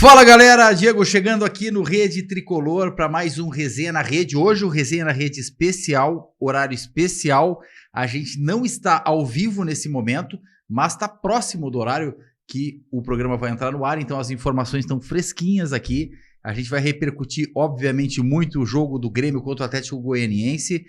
Fala galera, Diego chegando aqui no Rede Tricolor para mais um Resenha na Rede. Hoje o Resenha na Rede especial, horário especial. A gente não está ao vivo nesse momento, mas está próximo do horário que o programa vai entrar no ar, então as informações estão fresquinhas aqui. A gente vai repercutir, obviamente, muito o jogo do Grêmio contra o Atlético Goianiense.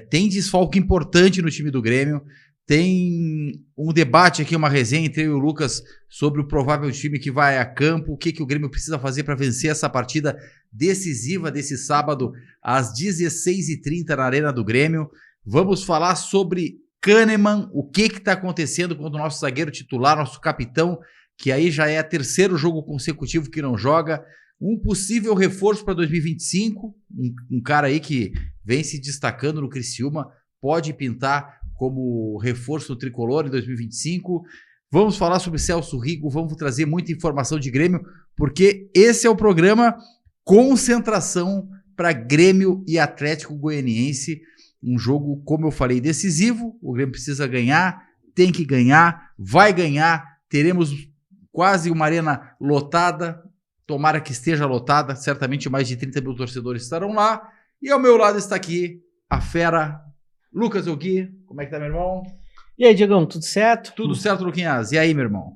Tem desfalque importante no time do Grêmio. Tem um debate aqui, uma resenha entre eu e o Lucas sobre o provável time que vai a campo, o que o Grêmio precisa fazer para vencer essa partida decisiva desse sábado às 16h30 na Arena do Grêmio. Vamos falar sobre Kahneman, o que está acontecendo com o nosso zagueiro titular, nosso capitão, que aí já é o terceiro jogo consecutivo que não joga. Um possível reforço para 2025, um cara aí que vem se destacando no Criciúma, pode pintar como reforço do Tricolor em 2025. Vamos falar sobre Celso Rigo, vamos trazer muita informação de Grêmio, porque esse é o programa Concentração para Grêmio e Atlético Goianiense. Um jogo, como eu falei, decisivo. O Grêmio precisa ganhar, tem que ganhar, vai ganhar. Teremos quase uma arena lotada. Tomara que esteja lotada, certamente mais de 30 mil torcedores estarão lá. E ao meu lado está aqui a fera Lucas Ogui. Como é que tá, meu irmão? E aí, Diegão, tudo certo? Tudo certo, Luquinhas. E aí, meu irmão?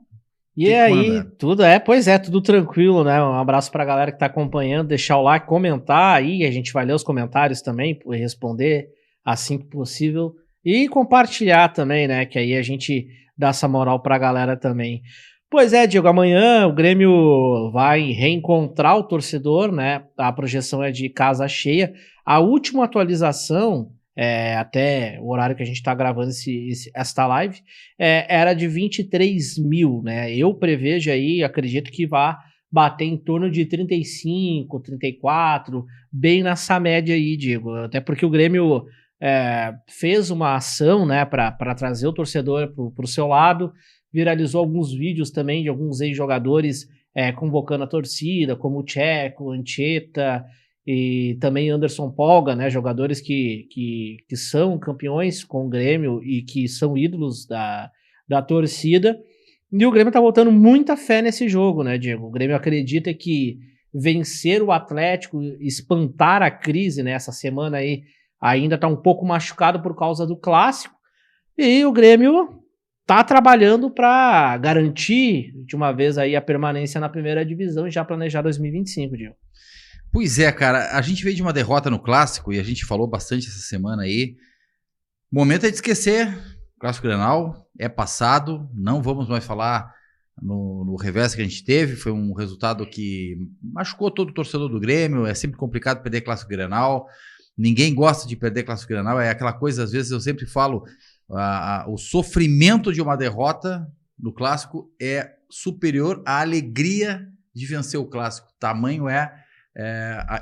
E aí, tudo tranquilo, né? Um abraço pra galera que tá acompanhando, deixar o like, comentar aí, a gente vai ler os comentários também, responder assim que possível e compartilhar também, né? Que aí a gente dá essa moral pra galera também. Pois é, Diego, amanhã o Grêmio vai reencontrar o torcedor, né? A projeção é de casa cheia. A última atualização, até o horário que a gente está gravando esta live, era de 23 mil, né? Eu prevejo aí, acredito que vai bater em torno de 35, 34, bem nessa média aí, Diego. Até porque o Grêmio fez uma ação, né, para trazer o torcedor para o seu lado, viralizou alguns vídeos também de alguns ex-jogadores convocando a torcida, como o Tcheco, Anchieta e também Anderson Polga, né, jogadores que são campeões com o Grêmio e que são ídolos da torcida. E o Grêmio tá botando muita fé nesse jogo, né, Diego? O Grêmio acredita que vencer o Atlético, espantar a crise, né, essa semana aí ainda tá um pouco machucado por causa do Clássico, e o Grêmio tá trabalhando para garantir de uma vez aí a permanência na primeira divisão e já planejar 2025, Diego. Pois é, cara, a gente veio de uma derrota no Clássico e a gente falou bastante essa semana aí. O momento é de esquecer. O Clássico Grenal é passado, não vamos mais falar no revés que a gente teve. Foi um resultado que machucou todo o torcedor do Grêmio. É sempre complicado perder Clássico Grenal. Ninguém gosta de perder Clássico Grenal. É aquela coisa, às vezes eu sempre falo, o sofrimento de uma derrota no Clássico é superior à alegria de vencer o Clássico. Tamanho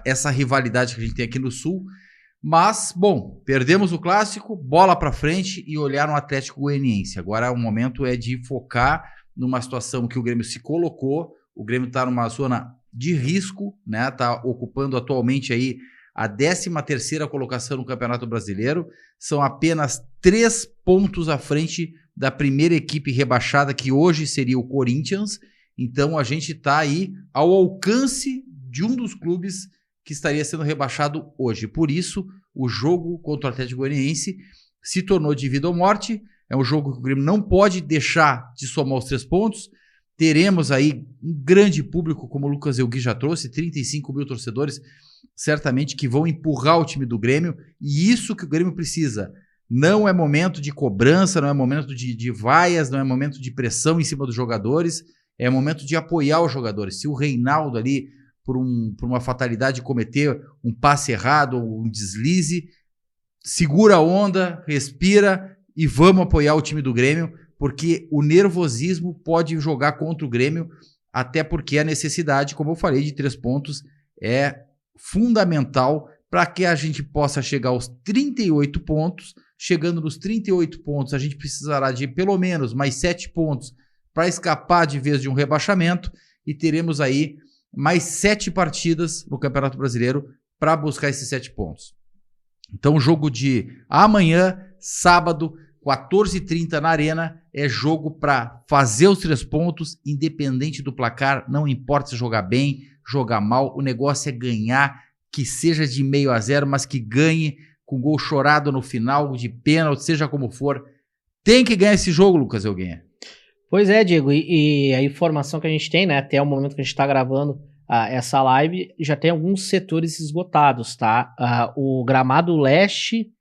essa rivalidade que a gente tem aqui no Sul. Mas, bom, perdemos o Clássico, bola para frente e olhar no Atlético Goianiense. Agora o momento é de focar numa situação que o Grêmio se colocou. O Grêmio está numa zona de risco, né? Está ocupando atualmente aí a 13ª colocação no Campeonato Brasileiro. São apenas 3 pontos à frente da primeira equipe rebaixada, que hoje seria o Corinthians. Então a gente está aí ao alcance de um dos clubes que estaria sendo rebaixado hoje. Por isso, o jogo contra o Atlético Goianiense se tornou de vida ou morte. É um jogo que o Grêmio não pode deixar de somar os 3 pontos. Teremos aí um grande público, como o Lucas Elgui já trouxe, 35 mil torcedores, certamente que vão empurrar o time do Grêmio. E isso que o Grêmio precisa. Não é momento de cobrança, não é momento de vaias, não é momento de pressão em cima dos jogadores. É momento de apoiar os jogadores. Se o Reinaldo ali, por uma fatalidade, cometer um passe errado ou um deslize, segura a onda, respira e vamos apoiar o time do Grêmio, porque o nervosismo pode jogar contra o Grêmio, até porque a necessidade, como eu falei, de 3 pontos é fundamental para que a gente possa chegar aos 38 pontos. Chegando nos 38 pontos, a gente precisará de pelo menos mais 7 pontos para escapar de vez de um rebaixamento, e teremos aí mais 7 partidas no Campeonato Brasileiro para buscar esses 7 pontos. Então o jogo de amanhã, sábado, 14h30 na Arena, é jogo para fazer os 3 pontos, independente do placar, não importa se jogar bem, jogar mal, o negócio é ganhar, que seja de 0-0, mas que ganhe com gol chorado no final, de pênalti, seja como for. Tem que ganhar esse jogo, Lucas Elguinha. Pois é, Diego, e a informação que a gente tem, né, até o momento que a gente está gravando essa live, já tem alguns setores esgotados, tá? O gramado leste,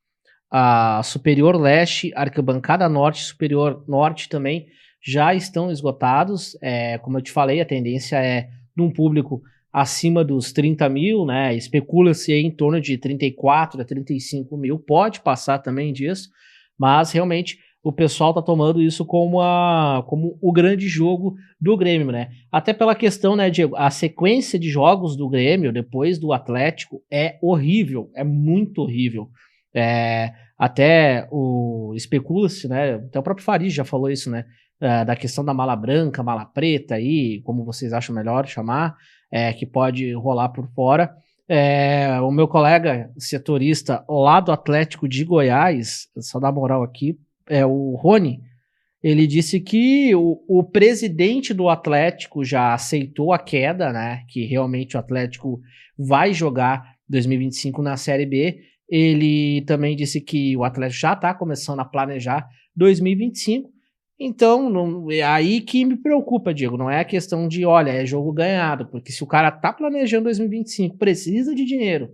a superior leste, arquibancada norte, superior norte também já estão esgotados. Como eu te falei, a tendência é de um público acima dos 30 mil, né? Especula-se em torno de 34 a 35 mil, pode passar também disso, mas realmente o pessoal tá tomando isso como o grande jogo do Grêmio, né? Até pela questão, né, Diego, a sequência de jogos do Grêmio depois do Atlético é horrível, é muito horrível. Até especula-se, né? Até o próprio Farid já falou isso, né? Da questão da mala branca, mala preta aí, como vocês acham melhor chamar, que pode rolar por fora. O meu colega setorista lá do Atlético de Goiás, só dá moral aqui, o Rony, ele disse que o presidente do Atlético já aceitou a queda, né? Que realmente o Atlético vai jogar 2025 na Série B. Ele também disse que o Atlético já está começando a planejar 2025. Então, é aí que me preocupa, Diego. Não é a questão de, olha, é jogo ganhado. Porque se o cara tá planejando 2025, precisa de dinheiro,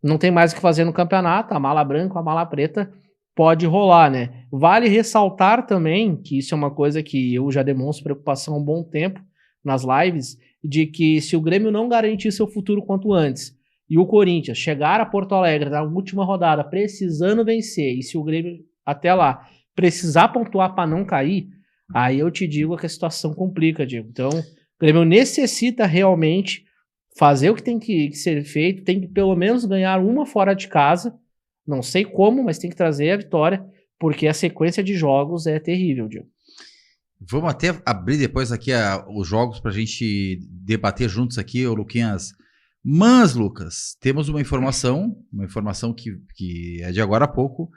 não tem mais o que fazer no campeonato, a mala branca, a mala preta pode rolar, né? Vale ressaltar também, que isso é uma coisa que eu já demonstro preocupação há um bom tempo nas lives, de que se o Grêmio não garantir seu futuro quanto antes, e o Corinthians chegar a Porto Alegre na última rodada precisando vencer, e se o Grêmio até lá precisar pontuar para não cair, aí eu te digo que a situação complica, Diego. Então, o Grêmio necessita realmente fazer o que tem que ser feito, tem que pelo menos ganhar uma fora de casa, não sei como, mas tem que trazer a vitória, porque a sequência de jogos é terrível, Diego. Vamos até abrir depois aqui os jogos para a gente debater juntos aqui, ô Luquinhas. Mas, Lucas, temos uma informação que é de agora a pouco,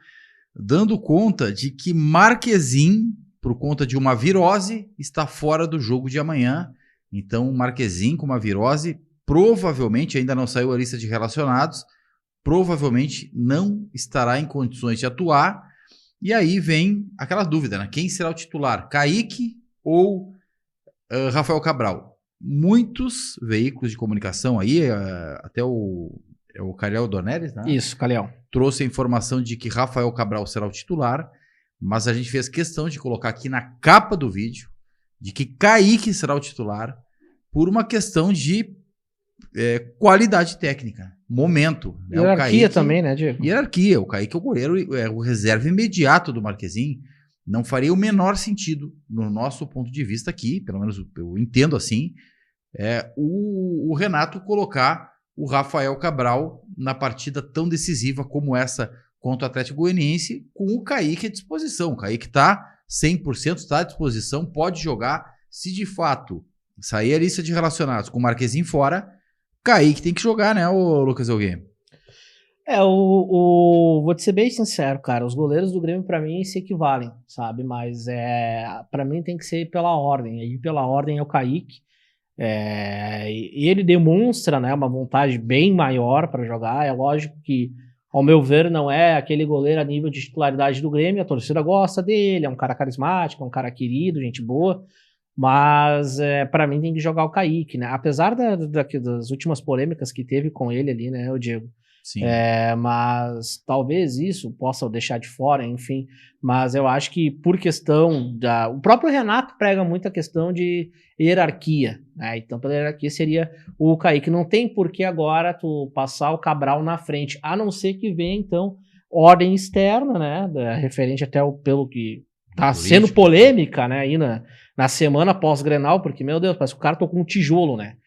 dando conta de que Marquezin, por conta de uma virose, está fora do jogo de amanhã. Então, Marquezin com uma virose, provavelmente, ainda não saiu a lista de relacionados, provavelmente não estará em condições de atuar. E aí vem aquela dúvida, né? Quem será o titular? Kaique ou Rafael Cabral? Muitos veículos de comunicação aí, até o Calhau Donelis, né? Isso, Calhau. Trouxe a informação de que Rafael Cabral será o titular, mas a gente fez questão de colocar aqui na capa do vídeo de que Kaique será o titular por uma questão de qualidade técnica, momento. Né? Hierarquia o Kaique, também, né, Diego? Hierarquia. O Kaique é o goleiro, é o reserva imediato do Marquezin. Não faria o menor sentido, no nosso ponto de vista aqui, pelo menos eu entendo assim, o Renato colocar o Rafael Cabral na partida tão decisiva como essa contra o Atlético Goianiense, com o Kaique à disposição. O Kaique está 100%, está à disposição, pode jogar. Se de fato sair a lista de relacionados com o Marquezin fora, Kaique tem que jogar, né, o Lucas Elguinha? Vou te ser bem sincero, cara, os goleiros do Grêmio pra mim se equivalem, sabe, mas pra mim tem que ser pela ordem, aí pela ordem é o Kaique, e ele demonstra, né, uma vontade bem maior pra jogar. É lógico que, ao meu ver, não é aquele goleiro a nível de titularidade do Grêmio, a torcida gosta dele, é um cara carismático, é um cara querido, gente boa, mas pra mim tem que jogar o Kaique, né, apesar das últimas polêmicas que teve com ele ali, né, o Diego. Sim. Mas talvez isso possa deixar de fora, enfim, mas eu acho que por questão o próprio Renato prega muito a questão de hierarquia, né? Então pela hierarquia seria o Kaique. Não tem por que agora tu passar o Cabral na frente, a não ser que venha então ordem externa, né, referente até pelo que tá sendo polêmica, né, aí na semana pós-Grenal, porque, meu Deus, parece que o cara tocou um tijolo, né?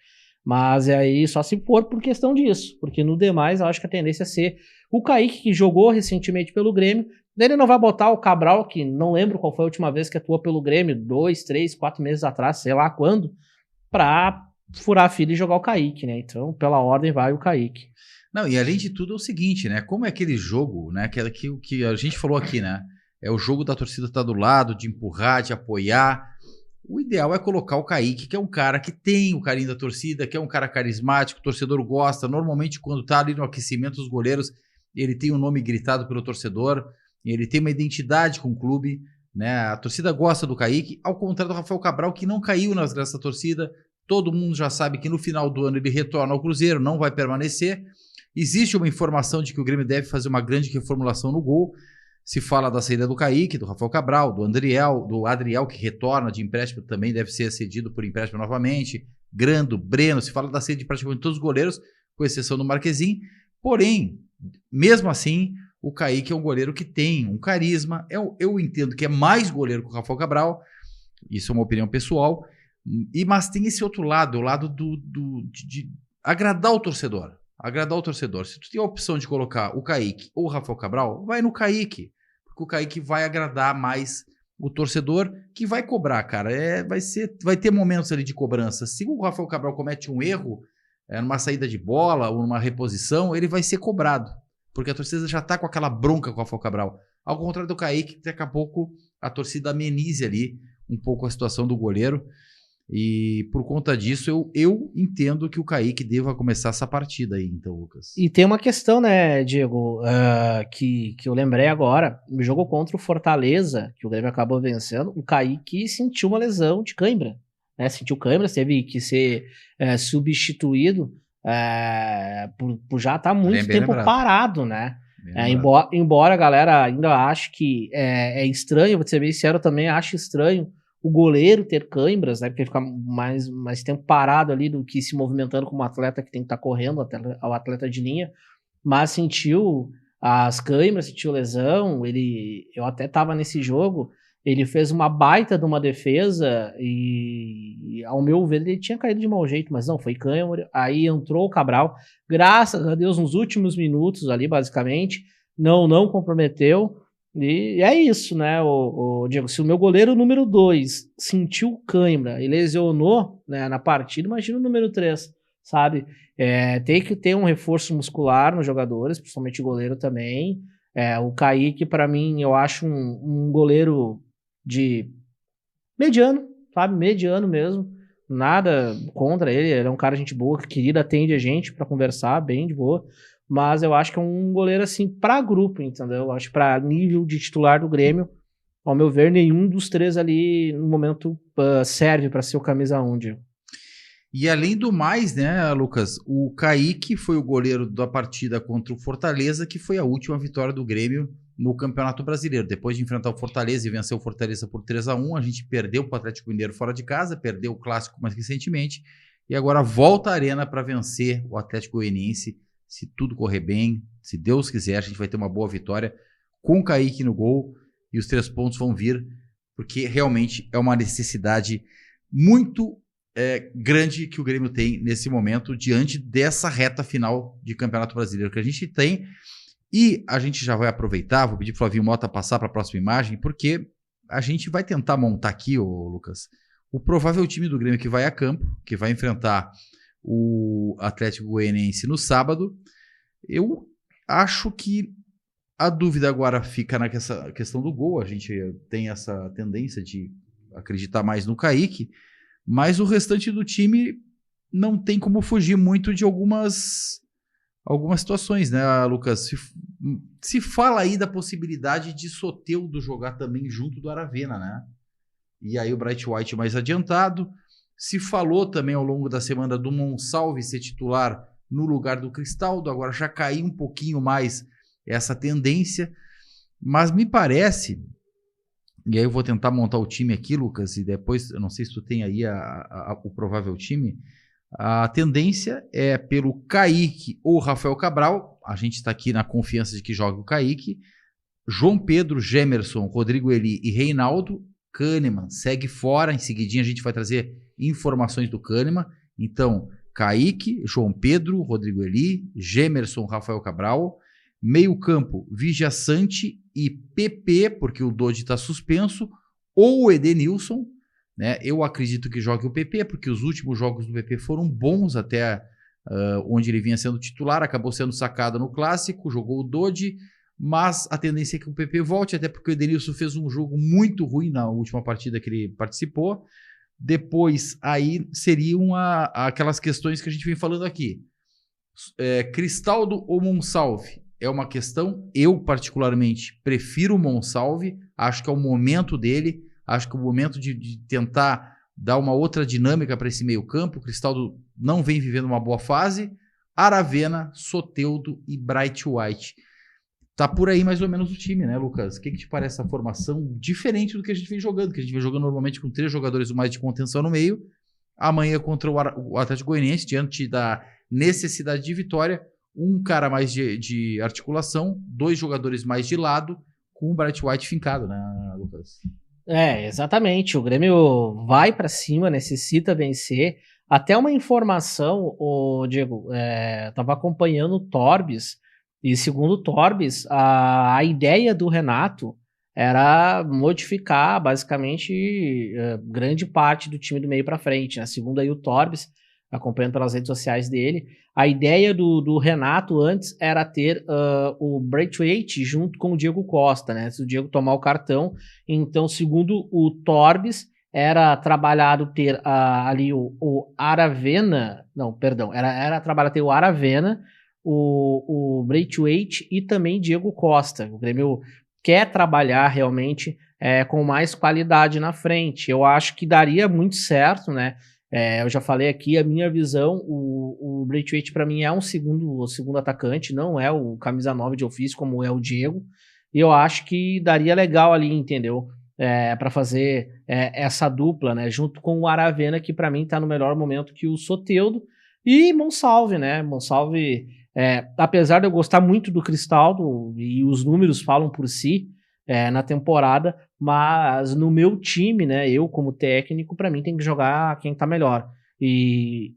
Mas aí só se for por questão disso, porque no demais eu acho que a tendência é ser o Kaique, que jogou recentemente pelo Grêmio. Ele não vai botar o Cabral, que não lembro qual foi a última vez que atuou pelo Grêmio, 2, 3, 4 meses atrás, sei lá quando, pra furar a fila e jogar o Kaique, né? Então, pela ordem, vai o Kaique. Não, e além de tudo é o seguinte, né? Como é aquele jogo, né? Que a gente falou aqui, né? é o jogo da torcida estar do lado, de empurrar, de apoiar. O ideal é colocar o Kaique, que é um cara que tem o carinho da torcida, que é um cara carismático, o torcedor gosta. Normalmente, quando tá ali no aquecimento, os goleiros, ele tem um nome gritado pelo torcedor, ele tem uma identidade com o clube, né? A torcida gosta do Kaique, ao contrário do Rafael Cabral, que não caiu nas graças da torcida. Todo mundo já sabe que no final do ano ele retorna ao Cruzeiro, não vai permanecer. Existe uma informação de que o Grêmio deve fazer uma grande reformulação no gol. Se fala da saída do Kaique, do Rafael Cabral, do Adriel, que retorna de empréstimo, também deve ser cedido por empréstimo novamente. Grando, Breno, se fala da saída de praticamente todos os goleiros, com exceção do Marquezin. Porém, mesmo assim, o Kaique é um goleiro que tem um carisma. Eu entendo que é mais goleiro que o Rafael Cabral, isso é uma opinião pessoal, mas tem esse outro lado, o lado de agradar o torcedor. Agradar o torcedor. Se tu tem a opção de colocar o Kaique ou o Rafael Cabral, vai no Kaique. Porque o Kaique vai agradar mais o torcedor, que vai cobrar, cara. Vai ter momentos ali de cobrança. Se o Rafael Cabral comete um erro, numa saída de bola ou numa reposição, ele vai ser cobrado. Porque a torcida já tá com aquela bronca com o Rafael Cabral. Ao contrário do Kaique, que daqui a pouco a torcida amenize ali um pouco a situação do goleiro. E por conta disso, eu entendo que o Kaique deva começar essa partida aí, então, Lucas. E tem uma questão, né, Diego, que eu lembrei agora. No jogo contra o Fortaleza, que o Grêmio acabou vencendo, o Kaique sentiu uma lesão de cãibra. Né? Sentiu cãibra, teve que ser substituído por já estar muito tempo parado, né? Embora a galera ainda ache que é estranho, vou ser bem sincero, eu também acho estranho o goleiro ter cãibras, né? Porque fica mais tempo parado ali do que se movimentando como um atleta que tem que estar correndo, ao atleta de linha. Mas sentiu as cãibras, sentiu lesão. Eu até estava nesse jogo, ele fez uma baita de uma defesa e ao meu ver, ele tinha caído de mau jeito, mas não, foi cãibra. Aí entrou o Cabral, graças a Deus, nos últimos minutos ali, basicamente, não comprometeu. E é isso, né, o Diego? Se o meu goleiro número 2 sentiu cãibra e lesionou, né, na partida, imagina o número 3, sabe? Tem que ter um reforço muscular nos jogadores, principalmente o goleiro também. O Kaique, para mim, eu acho um goleiro de mediano, sabe? Mediano mesmo. Nada contra ele é um cara gente boa, querido, atende a gente para conversar, bem de boa. Mas eu acho que é um goleiro, assim, para grupo, entendeu? Eu acho que para nível de titular do Grêmio, ao meu ver, nenhum dos três ali, no momento, serve para ser o camisa 1, Diego. E além do mais, né, Lucas, o Kaique foi o goleiro da partida contra o Fortaleza, que foi a última vitória do Grêmio no Campeonato Brasileiro. Depois de enfrentar o Fortaleza e vencer o Fortaleza por 3-1, a gente perdeu para o Atlético Mineiro fora de casa, perdeu o Clássico mais recentemente, e agora volta à Arena para vencer o Atlético Goianiense. Se tudo correr bem, se Deus quiser, a gente vai ter uma boa vitória com o Kaique no gol e os 3 pontos vão vir, porque realmente é uma necessidade muito grande que o Grêmio tem nesse momento, diante dessa reta final de Campeonato Brasileiro que a gente tem. E a gente já vai aproveitar, vou pedir para o Flavinho Mota passar para a próxima imagem, porque a gente vai tentar montar aqui, Lucas, o provável time do Grêmio que vai a campo, que vai enfrentar o Atlético Goianiense no sábado. Eu acho que a dúvida agora fica nessa questão do gol. A gente tem essa tendência de acreditar mais no Kaique, mas o restante do time não tem como fugir muito de algumas situações, né, Lucas? Se fala aí da possibilidade de Soteldo jogar também junto do Aravena, né? E aí o Bright White mais adiantado. Se falou também ao longo da semana do Monsalve ser titular no lugar do Cristaldo, agora já caiu um pouquinho mais essa tendência, mas me parece, e aí eu vou tentar montar o time aqui, Lucas, e depois, eu não sei se tu tem aí o provável time, a tendência é pelo Kaique ou Rafael Cabral, a gente está aqui na confiança de que joga o Kaique, João Pedro, Gemerson, Rodrigo Eli e Reinaldo. Kahneman segue fora, em seguidinha a gente vai trazer informações do Kahneman. Então, Kaique, João Pedro, Rodrigo Eli, Gemerson, Rafael Cabral. Meio campo, Vigia Sante e PP, porque o Dodi está suspenso, ou o Edenilson, né? Eu acredito que jogue o PP, porque os últimos jogos do PP foram bons até onde ele vinha sendo titular, acabou sendo sacado no Clássico, jogou o Dodi, mas a tendência é que o PP volte, até porque o Edenilson fez um jogo muito ruim na última partida que ele participou. Depois, aí seriam aquelas questões que a gente vem falando aqui. Cristaldo ou Monsalve? É uma questão, eu particularmente prefiro o Monsalve, acho que é o momento dele, acho que é o momento de tentar dar uma outra dinâmica para esse meio campo. O Cristaldo não vem vivendo uma boa fase. Aravena, Soteldo e Bright White. Tá por aí mais ou menos o time, né, Lucas? O que te parece essa formação diferente do que a gente vem jogando? Que a gente vem jogando normalmente com 3 jogadores mais de contenção no meio. Amanhã contra o Atlético Goianiense, diante da necessidade de vitória, um cara mais de articulação, 2 jogadores mais de lado, com o Bright White fincado, né, Lucas? Exatamente. O Grêmio vai para cima, necessita vencer. Até uma informação, Diego, tava acompanhando o Torbis, e segundo o Torbis, a ideia do Renato era modificar basicamente grande parte do time do meio para frente, né? Segundo aí o Torbis, acompanhando pelas redes sociais dele, a ideia do Renato antes era ter o Braithwaite junto com o Diego Costa, né? Se o Diego tomar o cartão, então segundo o Torbis, era trabalhado ter ali o Aravena, não, perdão, era trabalhado ter o Aravena, o Braithwaite e também Diego Costa. O Grêmio quer trabalhar realmente com mais qualidade na frente. Eu acho que daria muito certo, né? Eu já falei aqui, a minha visão, o Braithwaite para mim é o segundo atacante, não é o camisa 9 de ofício como é o Diego, e eu acho que daria legal ali, entendeu? Para fazer essa dupla, né? Junto com o Aravena, que para mim tá no melhor momento que o Soteldo, e Monsalve, né? Monsalve, apesar de eu gostar muito do Cristaldo, e os números falam por si na temporada, mas no meu time, né, eu como técnico, para mim tem que jogar quem tá melhor. E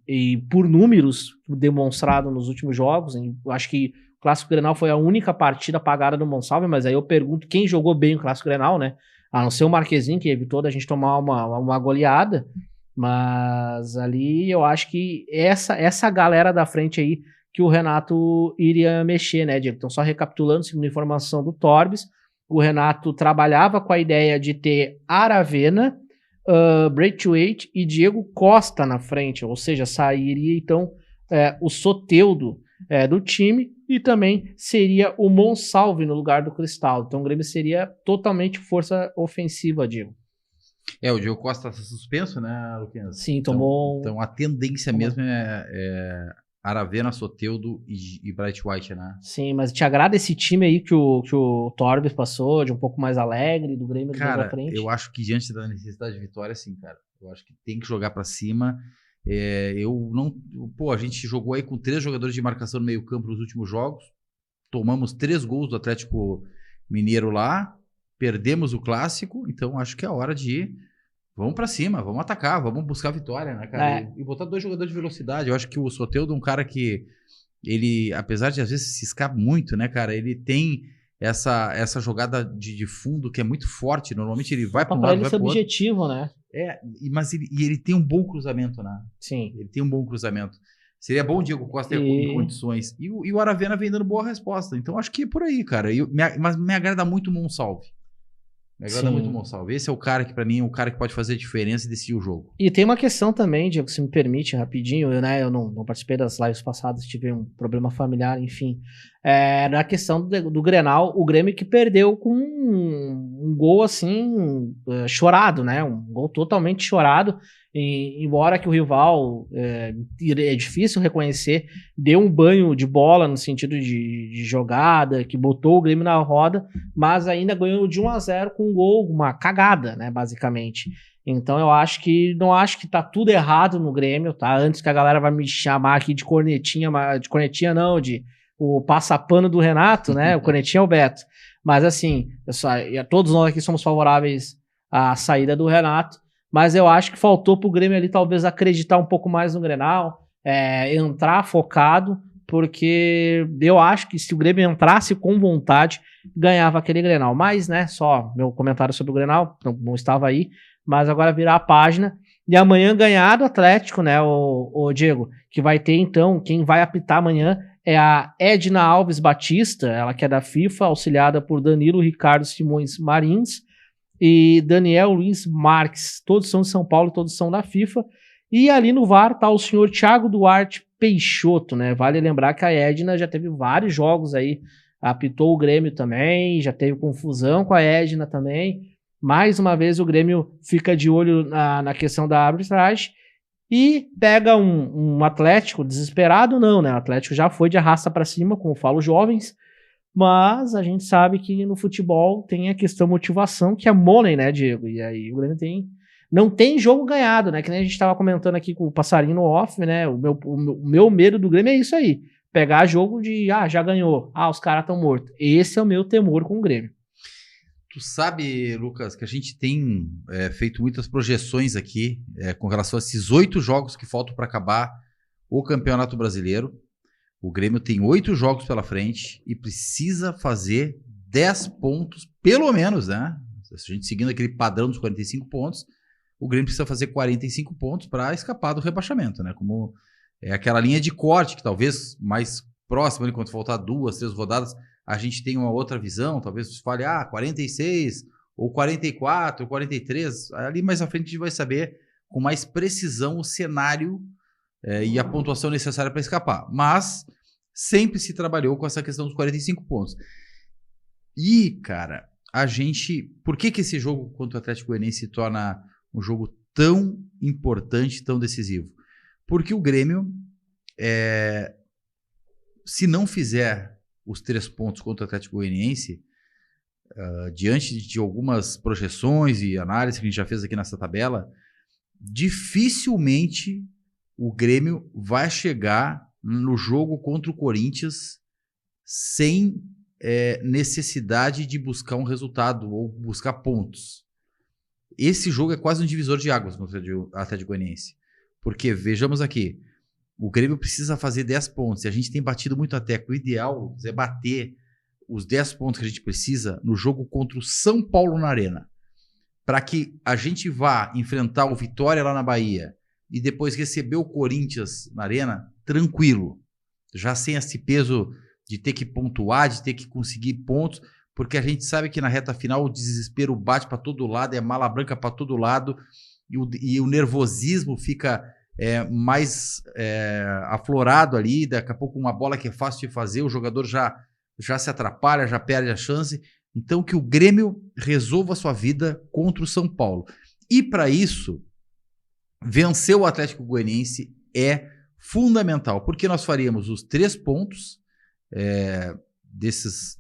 por números demonstrado nos últimos jogos, eu acho que o Clássico Grenal foi a única partida apagada do Monsalve, mas aí eu pergunto quem jogou bem o Clássico Grenal, né? A não ser o Marquezinho, que evitou da gente tomar uma goleada, mas ali eu acho que essa galera da frente aí que o Renato iria mexer, né, Diego? Então, só recapitulando, segundo a informação do Torbis, o Renato trabalhava com a ideia de ter Aravena, Braithwaite e Diego Costa na frente, ou seja, sairia então o Soteldo do time e também seria o Monsalve no lugar do Cristaldo. Então o Grêmio seria totalmente força ofensiva, Diego. O Diego Costa está suspenso, né, Luquinhas? Sim, tomou... Então a tendência mesmo é Aravena, Soteldo e Bright White, né? Sim, mas te agrada esse time aí que o Torbis passou, de um pouco mais alegre, do Grêmio pra frente? Eu acho que diante da necessidade de vitória, sim, cara. Eu acho que tem que jogar pra cima. A gente jogou aí com 3 jogadores de marcação no meio campo nos últimos jogos. Tomamos 3 gols do Atlético Mineiro lá. Perdemos o Clássico. Então acho que é hora de ir. Vamos pra cima, vamos atacar, vamos buscar a vitória, né, cara? E botar 2 jogadores de velocidade. Eu acho que o Soteldo é um cara que ele, apesar de às vezes se escapa muito, né, cara? Ele tem essa jogada de fundo que é muito forte. Normalmente ele vai para um lado, vai para o outro. Objetivo, né? Mas ele tem um bom cruzamento, né? Sim. Ele tem um bom cruzamento. Seria bom o Diego Costa em condições. E o Aravena vem dando boa resposta. Então acho que é por aí, cara. Mas me agrada muito o Monsalve. Me agrada muito o Monsalve. Esse é o cara que, pra mim, é o cara que pode fazer a diferença e decidir o jogo. E tem uma questão também, Diego, se me permite, rapidinho. Eu não participei das lives passadas, tive um problema familiar, enfim. Na questão do Grenal, o Grêmio que perdeu com um gol, assim, chorado, né? Um gol totalmente chorado. Embora que o rival, é difícil reconhecer, deu um banho de bola no sentido de jogada, que botou o Grêmio na roda, mas ainda ganhou de 1-0 com um gol, uma cagada, né, basicamente. Então eu não acho que tá tudo errado no Grêmio, tá? Antes que a galera vai me chamar aqui de cornetinha não, de o passapano do Renato, né? O cornetinha é o Beto. Mas assim, todos nós aqui somos favoráveis à saída do Renato, mas eu acho que faltou pro Grêmio ali talvez acreditar um pouco mais no Grenal, entrar focado, porque eu acho que se o Grêmio entrasse com vontade, ganhava aquele Grenal. Mas, né, só meu comentário sobre o Grenal, não estava aí, mas agora virar a página E amanhã ganhar do Atlético, né, o Diego, que vai ter então, quem vai apitar amanhã é a Edna Alves Batista, ela que é da FIFA, auxiliada por Danilo Ricardo Simões Marins e Daniel Luiz Marques, todos são de São Paulo, todos são da FIFA, e ali no VAR tá o senhor Thiago Duarte Peixoto, né, vale lembrar que a Edna já teve vários jogos aí, apitou o Grêmio também, já teve confusão com a Edna também, mais uma vez o Grêmio fica de olho na questão da arbitragem, e pega um Atlético desesperado, não, né? O Atlético já foi de arrasta para cima, como falam os jovens, mas a gente sabe que no futebol tem a questão motivação, que é money, né, Diego? E aí o Grêmio não tem jogo ganhado, né? Que nem a gente estava comentando aqui com o passarinho no off, né? O meu medo do Grêmio é isso aí. Pegar jogo de, já ganhou, os caras estão mortos. Esse é o meu temor com o Grêmio. Tu sabe, Lucas, que a gente tem feito muitas projeções aqui com relação a esses 8 jogos que faltam para acabar o Campeonato Brasileiro. O Grêmio tem 8 jogos pela frente e precisa fazer 10 pontos, pelo menos, né? Se a gente seguindo aquele padrão dos 45 pontos, o Grêmio precisa fazer 45 pontos para escapar do rebaixamento, né? Como é aquela linha de corte que talvez mais próxima, quando faltar 2, 3 rodadas, a gente tem uma outra visão, talvez você fale, 46, ou 44, ou 43, ali mais à frente a gente vai saber com mais precisão o cenário e a pontuação necessária para escapar. Mas sempre se trabalhou com essa questão dos 45 pontos. E, cara, por que esse jogo contra o Atlético Goianiense se torna um jogo tão importante, tão decisivo? Porque o Grêmio, se não fizer os 3 pontos contra o Atlético Goianiense, diante de algumas projeções e análises que a gente já fez aqui nessa tabela, dificilmente o Grêmio vai chegar no jogo contra o Corinthians sem necessidade de buscar um resultado ou buscar pontos. Esse jogo é quase um divisor de águas contra o Atlético Goianiense. Porque, vejamos aqui, o Grêmio precisa fazer 10 pontos. E a gente tem batido muito a tecla. O ideal é bater os 10 pontos que a gente precisa no jogo contra o São Paulo na Arena. Para que a gente vá enfrentar o Vitória lá na Bahia e depois receber o Corinthians na Arena tranquilo. Já sem esse peso de ter que pontuar, de ter que conseguir pontos. Porque a gente sabe que na reta final o desespero bate para todo lado, é mala branca para todo lado. E o nervosismo fica mais aflorado ali, daqui a pouco uma bola que é fácil de fazer, o jogador já se atrapalha, já perde a chance. Então que o Grêmio resolva a sua vida contra o São Paulo. E para isso, vencer o Atlético Goianiense é fundamental, porque nós faríamos os 3 pontos desses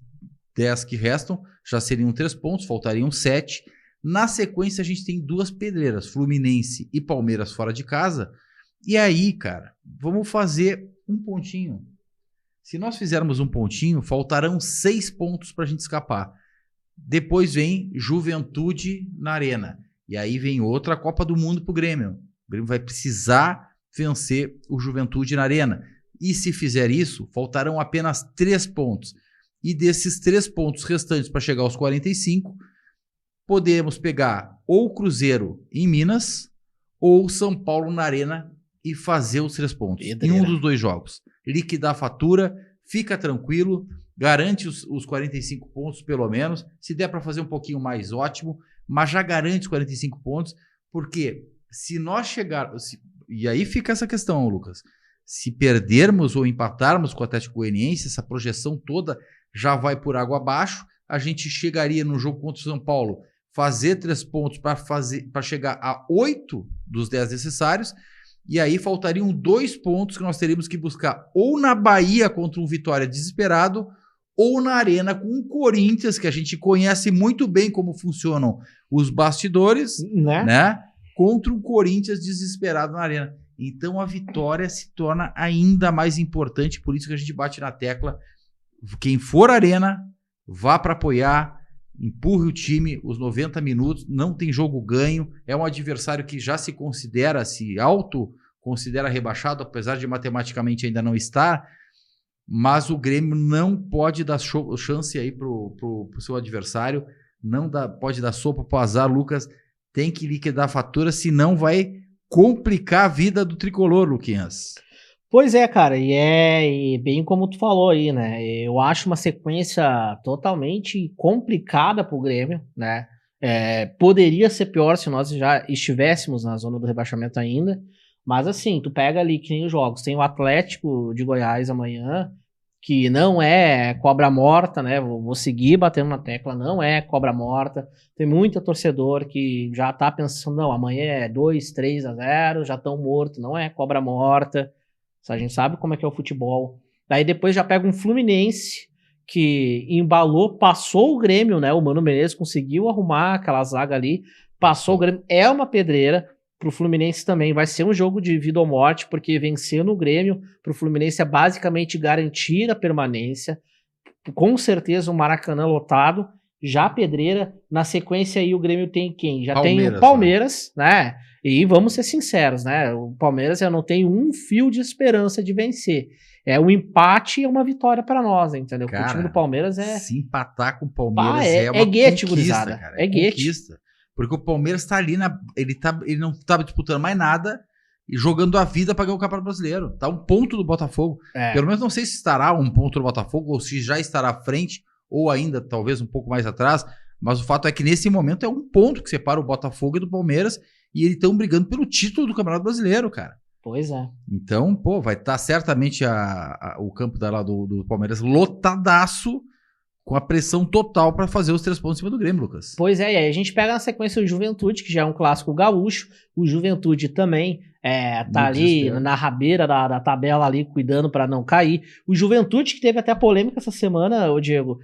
10 que restam, já seriam 3 pontos, faltariam 7. Na sequência, a gente tem 2 pedreiras, Fluminense e Palmeiras fora de casa. E aí, cara, vamos fazer um pontinho. Se nós fizermos um pontinho, faltarão 6 pontos para a gente escapar. Depois vem Juventude na Arena. E aí vem outra Copa do Mundo para o Grêmio. O Grêmio vai precisar vencer o Juventude na Arena. E se fizer isso, faltarão apenas 3 pontos. E desses 3 pontos restantes para chegar aos 45, podemos pegar ou o Cruzeiro em Minas ou São Paulo na Arena e fazer os 3 pontos em um dos 2 jogos. Liquidar a fatura, fica tranquilo, garante os 45 pontos pelo menos. Se der para fazer um pouquinho mais, ótimo, mas já garante os 45 pontos, porque se nós chegarmos... E aí fica essa questão, Lucas. Se perdermos ou empatarmos com o Atlético Goianiense, essa projeção toda já vai por água abaixo. A gente chegaria no jogo contra o São Paulo, fazer 3 pontos para chegar a 8 dos 10 necessários, e aí faltariam 2 pontos que nós teríamos que buscar ou na Bahia contra um Vitória desesperado, ou na Arena com o Corinthians, que a gente conhece muito bem como funcionam os bastidores, né? Contra o Corinthians desesperado na Arena. Então a vitória se torna ainda mais importante, por isso que a gente bate na tecla. Quem for à Arena, vá para apoiar, empurre o time os 90 minutos, não tem jogo ganho, é um adversário que já se considera rebaixado, apesar de matematicamente ainda não estar, mas o Grêmio não pode dar chance aí pro seu adversário, pode dar sopa pro azar, Lucas, tem que liquidar a fatura, senão vai complicar a vida do tricolor, Luquinhas. Pois é, cara, e bem como tu falou aí, né? Eu acho uma sequência totalmente complicada pro Grêmio, né? Poderia ser pior se nós já estivéssemos na zona do rebaixamento ainda, mas assim, tu pega ali que nem os jogos, tem o Atlético de Goiás amanhã, que não é cobra morta, né? Vou seguir batendo na tecla, não é cobra morta. Tem muito torcedor que já tá pensando, não, amanhã é 2-3-0, já estão mortos, não é cobra morta. A gente sabe como é que é o futebol. Daí depois já pega um Fluminense que embalou, passou o Grêmio, né? O Mano Menezes conseguiu arrumar aquela zaga ali, passou o Grêmio. É uma pedreira pro Fluminense também. Vai ser um jogo de vida ou morte, porque vencer no Grêmio pro Fluminense é basicamente garantir a permanência. Com certeza o Maracanã lotado. Já pedreira. Na sequência aí o Grêmio tem quem? Já tem o Palmeiras, né? E vamos ser sinceros, né? O Palmeiras já não tem um fio de esperança de vencer. Um empate e uma vitória para nós, entendeu? Cara, o time do Palmeiras se empatar com o Palmeiras uma guete, conquista, cara. É guete. Porque o Palmeiras tá ali ele não tava disputando mais nada e jogando a vida para ganhar o Campeonato Brasileiro. Tá um ponto do Botafogo. Pelo menos não sei se estará um ponto do Botafogo ou se já estará à frente ou ainda talvez um pouco mais atrás. Mas o fato é que nesse momento é um ponto que separa o Botafogo e do Palmeiras. E eles estão brigando pelo título do Campeonato Brasileiro, cara. Pois é. Então, vai estar certamente o campo do Palmeiras lotadaço, com a pressão total para fazer os 3 pontos em cima do Grêmio, Lucas. Pois é, e aí a gente pega na sequência o Juventude, que já é um clássico gaúcho. O Juventude também tá ali na rabeira da tabela ali, cuidando para não cair. O Juventude, que teve até polêmica essa semana, ô Diego,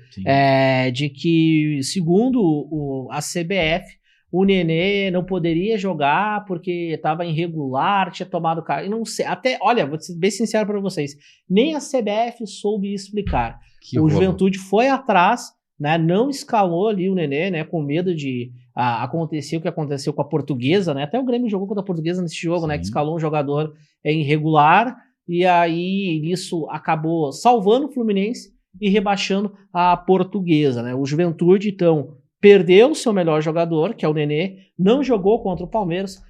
de que, segundo a CBF, o Nenê não poderia jogar porque estava irregular, tinha tomado cara. E não sei, olha, vou ser bem sincero para vocês, nem a CBF soube explicar. O Juventude foi atrás, né, não escalou ali o Nenê, né, com medo de acontecer o que aconteceu com a Portuguesa, né? Até o Grêmio jogou contra a Portuguesa nesse jogo, né, que escalou um jogador irregular, e aí isso acabou salvando o Fluminense e rebaixando a Portuguesa, né? O Juventude, então, perdeu o seu melhor jogador, que é o Nenê, não jogou contra o Palmeiras.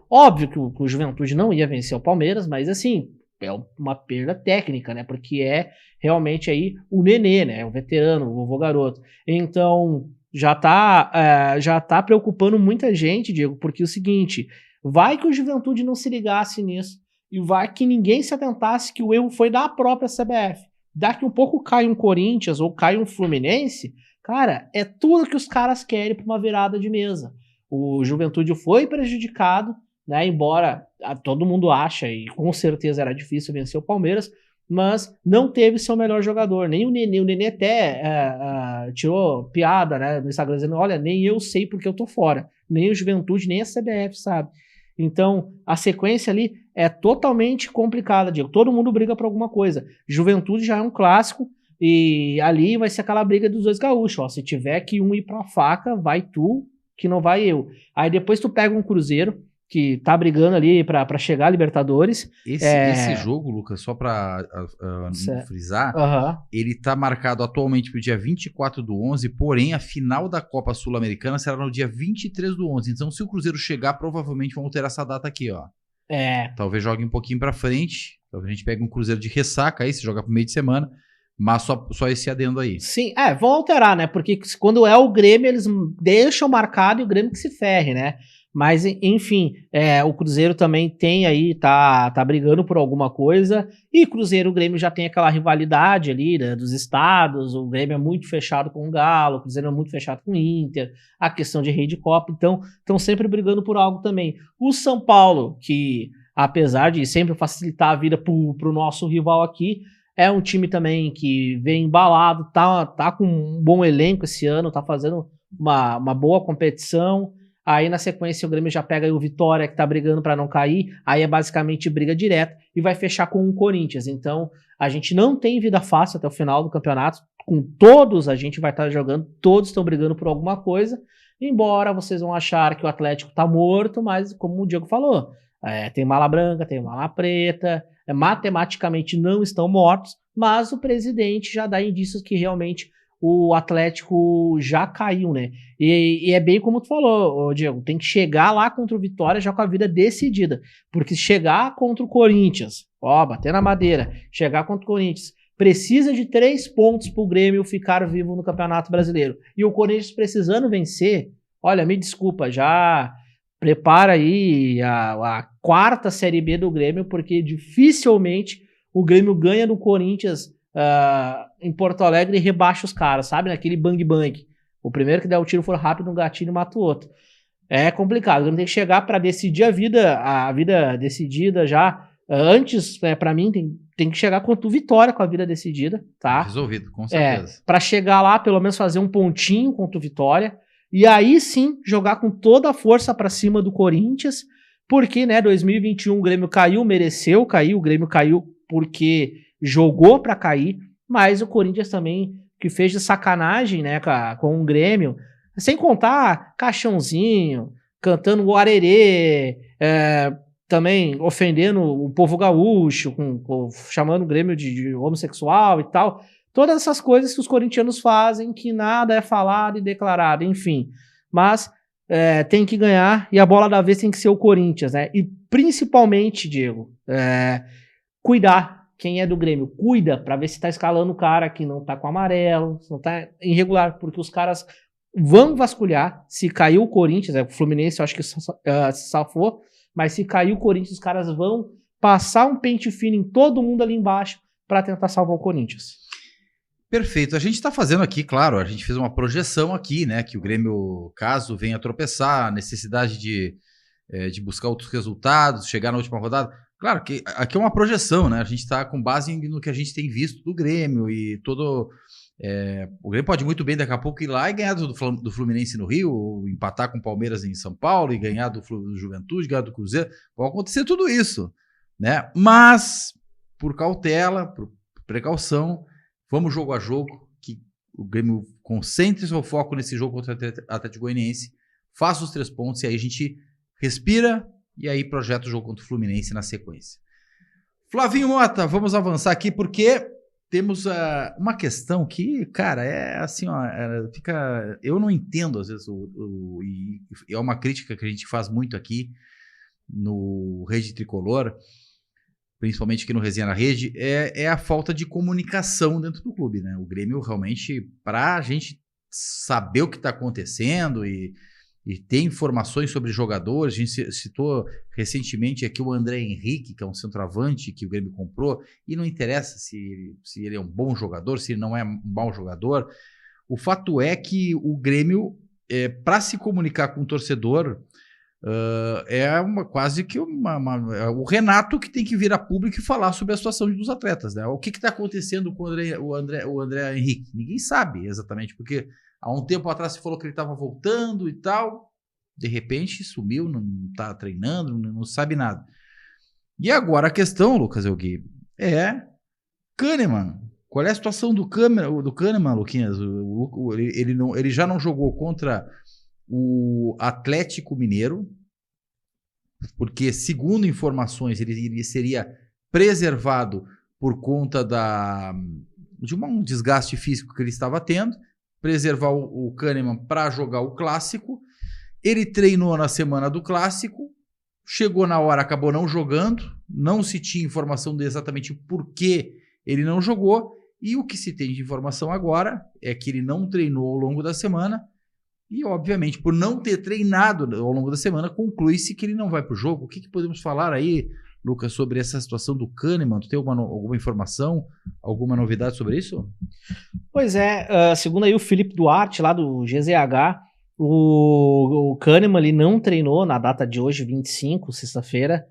Óbvio que o Juventude não ia vencer o Palmeiras, mas assim, é uma perda técnica, né? Porque é realmente aí o Nenê, né? O veterano, o vovô garoto. Então, já tá preocupando muita gente, Diego, porque é o seguinte, vai que o Juventude não se ligasse nisso, e vai que ninguém se atentasse que o erro foi da própria CBF. Daqui um pouco cai um Corinthians ou cai um Fluminense. Cara, é tudo que os caras querem para uma virada de mesa. O Juventude foi prejudicado, né? Embora todo mundo acha, e com certeza era difícil vencer o Palmeiras, mas não teve seu melhor jogador, nem o Nenê. O Nenê até tirou piada, né, no Instagram, dizendo, olha, nem eu sei porque eu tô fora. Nem o Juventude, nem a CBF, sabe? Então, a sequência ali é totalmente complicada, Diego. Todo mundo briga por alguma coisa. Juventude já é um clássico, e ali vai ser aquela briga dos dois gaúchos, ó. Se tiver que um ir pra faca, vai tu, que não vai eu. Aí depois tu pega um Cruzeiro, que tá brigando ali pra chegar a Libertadores. Esse jogo, Lucas, só pra frisar, ele tá marcado atualmente pro dia 24/11, porém a final da Copa Sul-Americana será no dia 23/11. Então, se o Cruzeiro chegar, provavelmente vão ter essa data aqui, ó. Talvez jogue um pouquinho pra frente, talvez a gente pegue um Cruzeiro de ressaca aí, se jogar pro meio de semana. Mas só esse adendo aí. Sim, vão alterar, né? Porque quando é o Grêmio, eles deixam marcado e o Grêmio que se ferre, né? Mas, enfim, o Cruzeiro também tem aí, tá brigando por alguma coisa. E Cruzeiro, o Grêmio já tem aquela rivalidade ali, né, dos estados. O Grêmio é muito fechado com o Galo, o Cruzeiro é muito fechado com o Inter. A questão de rei de Copa. Então, estão sempre brigando por algo também. O São Paulo, que apesar de sempre facilitar a vida pro nosso rival aqui, é um time também que vem embalado, tá com um bom elenco esse ano, tá fazendo uma boa competição. Aí na sequência o Grêmio já pega aí o Vitória, que tá brigando para não cair, aí é basicamente briga direta e vai fechar com o Corinthians. Então a gente não tem vida fácil até o final do campeonato, com todos a gente vai estar jogando, todos estão brigando por alguma coisa, embora vocês vão achar que o Atlético tá morto, mas como o Diego falou, tem mala branca, tem mala preta, matematicamente não estão mortos, mas o presidente já dá indícios que realmente o Atlético já caiu, né? E é bem como tu falou, Diego, tem que chegar lá contra o Vitória já com a vida decidida, porque se chegar contra o Corinthians, bater na madeira, chegar contra o Corinthians, precisa de 3 pontos pro Grêmio ficar vivo no Campeonato Brasileiro, e o Corinthians precisando vencer, olha, me desculpa, já prepara aí a 4ª Série B do Grêmio, porque dificilmente o Grêmio ganha do Corinthians em Porto Alegre e rebaixa os caras, sabe? Naquele bang-bang. O primeiro que der o tiro for rápido no gatilho e mata o outro. É complicado. O Grêmio tem que chegar para decidir a vida decidida já. Antes, para mim, tem que chegar contra o Vitória com a vida decidida, tá? Resolvido, com certeza. Para chegar lá, pelo menos fazer um pontinho contra o Vitória. E aí sim, jogar com toda a força para cima do Corinthians. Porque, né, 2021 o Grêmio caiu, mereceu cair. O Grêmio caiu porque jogou para cair, mas o Corinthians também, que fez de sacanagem, né, com o Grêmio, sem contar caixãozinho, cantando o arerê, também ofendendo o povo gaúcho, chamando o Grêmio de homossexual e tal, todas essas coisas que os corintianos fazem, que nada é falado e declarado, enfim, mas tem que ganhar, e a bola da vez tem que ser o Corinthians, né, e principalmente, Diego, cuidar. Quem é do Grêmio, cuida pra ver se tá escalando o cara que não tá com amarelo, se não tá irregular, porque os caras vão vasculhar. Se caiu o Corinthians, o Fluminense eu acho que se safou, mas se caiu o Corinthians, os caras vão passar um pente fino em todo mundo ali embaixo pra tentar salvar o Corinthians. Perfeito. A gente tá fazendo aqui, claro, a gente fez uma projeção aqui, né, que o Grêmio, caso venha tropeçar, a necessidade de buscar outros resultados, chegar na última rodada. Claro que aqui é uma projeção, né? A gente está com base no que a gente tem visto do Grêmio e todo... o Grêmio pode muito bem daqui a pouco ir lá e ganhar do Fluminense no Rio, ou empatar com o Palmeiras em São Paulo e ganhar do Juventude, ganhar do Cruzeiro. Pode acontecer tudo isso, né? Mas, por cautela, por precaução, vamos jogo a jogo, que o Grêmio concentre seu foco nesse jogo contra o Atlético Goianiense, faça os 3 pontos e aí a gente respira e aí projeta o jogo contra o Fluminense na sequência. Flavinho Mota, vamos avançar aqui porque temos uma questão que, cara, é assim, ó, eu não entendo às vezes, e é uma crítica que a gente faz muito aqui no Rede Tricolor, principalmente aqui no Resenha na Rede, é a falta de comunicação dentro do clube, né? O Grêmio realmente, pra gente saber o que está acontecendo e ter informações sobre jogadores. A gente citou recentemente aqui o André Henrique, que é um centroavante que o Grêmio comprou, e não interessa se ele é um bom jogador, se ele não é um mau jogador. O fato é que o Grêmio, para se comunicar com o torcedor, quase que o Renato que tem que vir a público e falar sobre a situação dos atletas, né? O que está acontecendo com o André Henrique? Ninguém sabe exatamente, porque há um tempo atrás se falou que ele estava voltando e tal, de repente sumiu, não está treinando, não sabe nada. E agora a questão, Lucas Elgui, é Kahneman. Qual é a situação do Kahneman, Luquinhas? Ele já não jogou contra o Atlético Mineiro, porque, segundo informações, ele seria preservado por conta de um desgaste físico que ele estava tendo, preservar o Kahneman para jogar o Clássico. Ele treinou na semana do Clássico, chegou na hora, acabou não jogando, não se tinha informação de exatamente por que ele não jogou, e o que se tem de informação agora é que ele não treinou ao longo da semana, e obviamente por não ter treinado ao longo da semana, conclui-se que ele não vai para o jogo. O que podemos falar aí, Lucas, sobre essa situação do Kahneman? Tu tem alguma informação, alguma novidade sobre isso? Pois é, segundo aí o Felipe Duarte, lá do GZH, o Kahneman ali não treinou na data de hoje, 25, sexta-feira,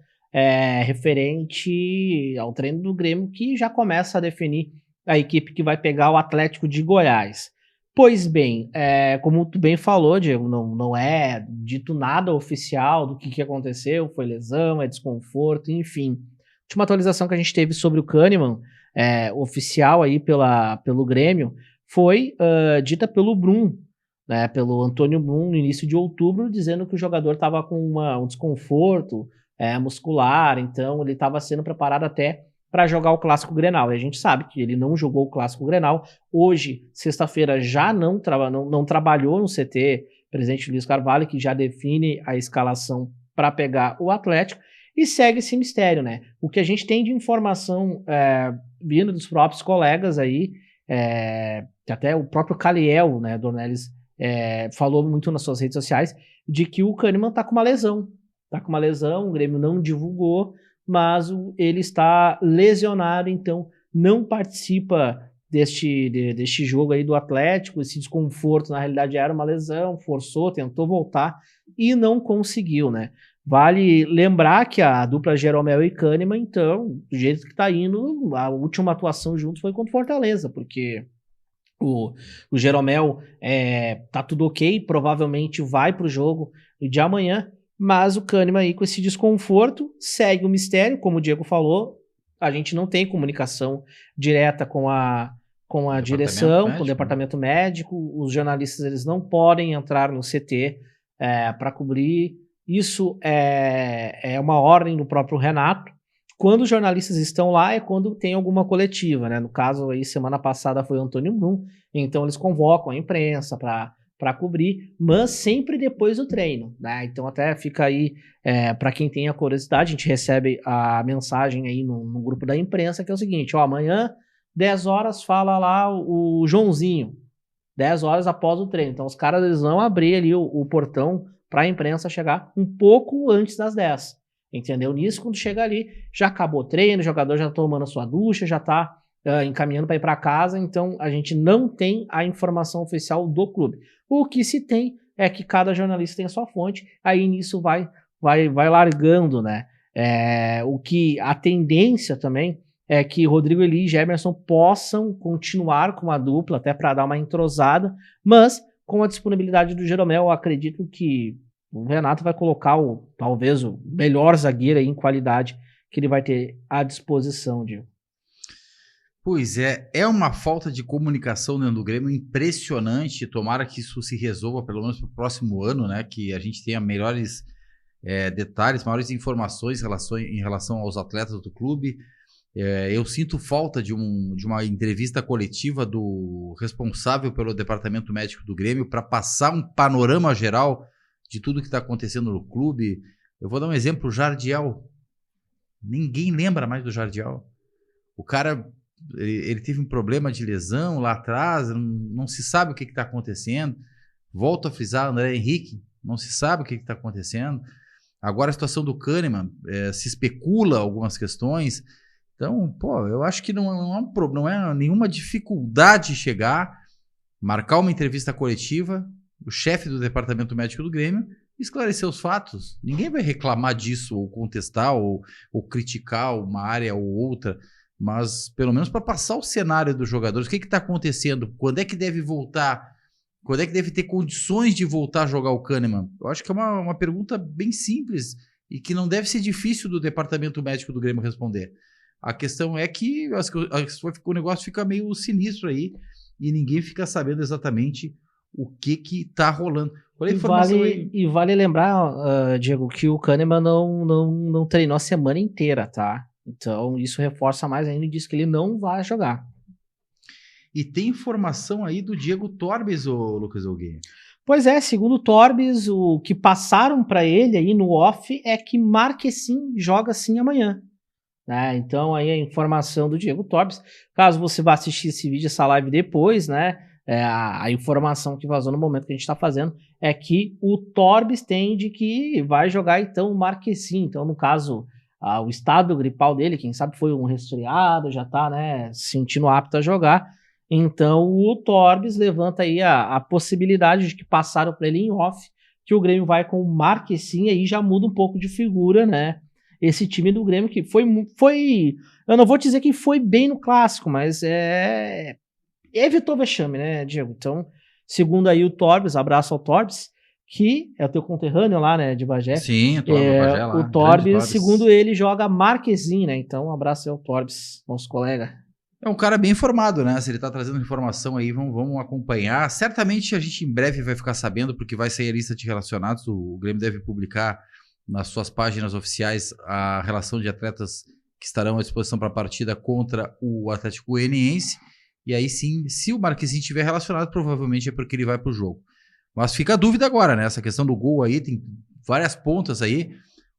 referente ao treino do Grêmio, que já começa a definir a equipe que vai pegar o Atlético de Goiás. Pois bem, como tu bem falou, Diego, não é dito nada oficial do que aconteceu, foi lesão, é desconforto, enfim. A última atualização que a gente teve sobre o Kahneman, oficial aí pelo Grêmio, foi dita pelo Brum, né, pelo Antônio Brum, no início de outubro, dizendo que o jogador estava com um desconforto muscular, então ele estava sendo preparado até para jogar o Clássico Grenal. E a gente sabe que ele não jogou o Clássico Grenal. Hoje, sexta-feira, já não trabalhou no CT, presidente Luiz Carvalho, que já define a escalação para pegar o Atlético, e segue esse mistério, né? O que a gente tem de informação vindo dos próprios colegas aí, que até o próprio Caliel, né, Dornelles, falou muito nas suas redes sociais, de que o Kahneman tá com uma lesão. O Grêmio não divulgou, mas ele está lesionado, então não participa deste jogo aí do Atlético. Esse desconforto, na realidade, era uma lesão, forçou, tentou voltar e não conseguiu, né? Vale lembrar que a dupla Jeromel e Kahneman, então, do jeito que tá indo, a última atuação juntos foi contra o Fortaleza, porque o Jeromel tá tudo ok, provavelmente vai pro jogo de amanhã, mas o Kahneman aí com esse desconforto segue o mistério, como o Diego falou, a gente não tem comunicação direta com a direção, com o departamento médico, os jornalistas eles não podem entrar no CT para cobrir, isso é uma ordem do próprio Renato. Quando os jornalistas estão lá é quando tem alguma coletiva, né? No caso aí, semana passada foi o Antônio Brum, então eles convocam a imprensa para cobrir, mas sempre depois do treino, né? Então até fica aí, para quem tem a curiosidade, a gente recebe a mensagem aí no grupo da imprensa, que é o seguinte, amanhã, 10 horas, fala lá o Joãozinho, 10 horas após o treino. Então os caras eles vão abrir ali o portão para a imprensa chegar um pouco antes das 10. Entendeu? Nisso, quando chega ali, já acabou o treino, o jogador já tá tomando a sua ducha, já tá encaminhando para ir para casa, então a gente não tem a informação oficial do clube. O que se tem é que cada jornalista tem a sua fonte, aí nisso vai largando, né? O que a tendência também é que Rodrigo Eli e Gemerson possam continuar com a dupla, até para dar uma entrosada, mas com a disponibilidade do Jeromel, eu acredito que o Renato vai colocar talvez o melhor zagueiro aí em qualidade que ele vai ter à disposição, Diego. Pois é uma falta de comunicação dentro do Grêmio impressionante. Tomara que isso se resolva pelo menos para o próximo ano, né? Que a gente tenha melhores detalhes, maiores informações em relação aos atletas do clube. Eu sinto falta de uma entrevista coletiva do responsável pelo departamento médico do Grêmio para passar um panorama geral de tudo que está acontecendo no clube. Eu vou dar um exemplo, o Jardiel. Ninguém lembra mais do Jardiel. O cara, ele teve um problema de lesão lá atrás, não se sabe o que está acontecendo. Volto a frisar, André Henrique, não se sabe o que está acontecendo. Agora a situação do Kahneman, se especula algumas questões. Então, eu acho que não é nenhuma dificuldade chegar, marcar uma entrevista coletiva, o chefe do departamento médico do Grêmio, esclarecer os fatos. Ninguém vai reclamar disso, ou contestar, ou criticar uma área ou outra, mas pelo menos para passar o cenário dos jogadores, o que está acontecendo, quando é que deve voltar, quando é que deve ter condições de voltar a jogar o Kahneman. Eu acho que é uma pergunta bem simples e que não deve ser difícil do departamento médico do Grêmio responder. A questão é que o negócio fica meio sinistro aí e ninguém fica sabendo exatamente o que está rolando. Qual é a informação aí? E vale lembrar, Diego, que o Kahneman não treinou a semana inteira, tá? Então isso reforça mais ainda e diz que ele não vai jogar. E tem informação aí do Diego Torbes, ô Lucas Alguinho. Pois é, segundo o Torbes, o que passaram para ele aí no off é que Marquezin joga sim amanhã. Então aí a informação do Diego Torbes, caso você vá assistir esse vídeo, essa live depois, né, a informação que vazou no momento que a gente está fazendo é que o Torbes tem de que vai jogar então o Marquezin. Então no caso, o estado gripal dele, quem sabe foi um resfriado, já tá, né, se sentindo apto a jogar. Então o Torbes levanta aí a possibilidade de que passaram para ele em off, que o Grêmio vai com o Marquezin, aí já muda um pouco de figura, né? Esse time do Grêmio que foi, eu não vou dizer que foi bem no clássico, mas evitou vexame, né, Diego? Então, segundo aí o Torbes, abraço ao Torbes, que é o teu conterrâneo lá, né, de Bagé. Sim, o Bagé lá. O Torbes, segundo ele, joga Marquezin, né? Então, um abraço aí ao Torbes, nosso colega. É um cara bem informado, né? Se ele tá trazendo informação aí, vamos acompanhar. Certamente a gente em breve vai ficar sabendo, porque vai sair a lista de relacionados. O Grêmio deve publicar nas suas páginas oficiais a relação de atletas que estarão à disposição para a partida contra o Atlético Goianiense. E aí sim, se o Marquezinho estiver relacionado, provavelmente é porque ele vai para o jogo. Mas fica a dúvida agora, né? Essa questão do gol aí, tem várias pontas aí.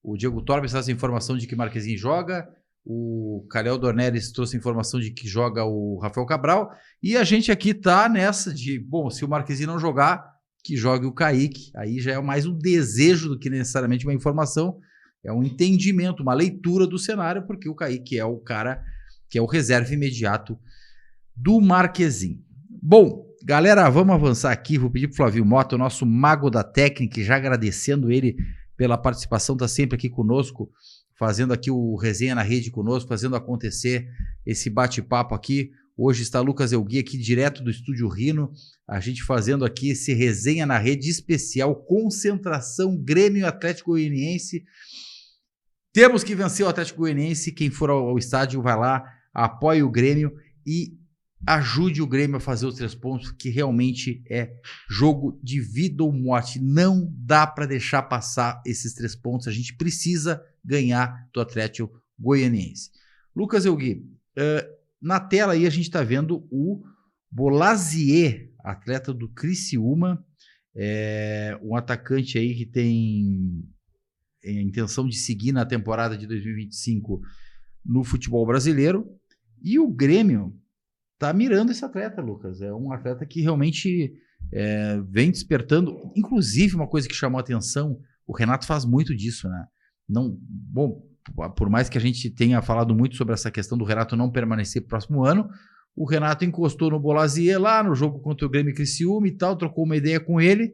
O Diego Torres traz a informação de que Marquezinho joga, o Calhau Dornelles trouxe a informação de que joga o Rafael Cabral, e a gente aqui tá nessa de, bom, se o Marquezinho não jogar, que jogue o Kaique. Aí já é mais um desejo do que necessariamente uma informação, é um entendimento, uma leitura do cenário, porque o Kaique é o cara que é o reserva imediato do Marquezinho. Bom, galera, vamos avançar aqui. Vou pedir pro Flavio Mota, o nosso mago da técnica, já agradecendo ele pela participação, tá sempre aqui conosco, fazendo aqui o Resenha na Rede conosco, fazendo acontecer esse bate-papo aqui. Hoje está Lucas Elgui aqui direto do Estúdio Rino, a gente fazendo aqui esse Resenha na Rede especial, concentração Grêmio Atlético Goianiense. Temos que vencer o Atlético Goianiense, quem for ao estádio vai lá, apoie o Grêmio e ajude o Grêmio a fazer os 3 pontos, que realmente é jogo de vida ou morte. Não dá para deixar passar esses 3 pontos. A gente precisa ganhar do Atlético Goianiense. Lucas Elgui, na tela aí a gente está vendo o Bolazier, atleta do Criciúma, um atacante aí que tem a intenção de seguir na temporada de 2025 no futebol brasileiro. E o Grêmio tá mirando esse atleta, Lucas. É um atleta que realmente vem despertando. Inclusive, uma coisa que chamou a atenção, o Renato faz muito disso, né? Não, bom, por mais que a gente tenha falado muito sobre essa questão do Renato não permanecer pro próximo ano, o Renato encostou no Bolazier lá no jogo contra o Grêmio e Criciúma e tal, trocou uma ideia com ele.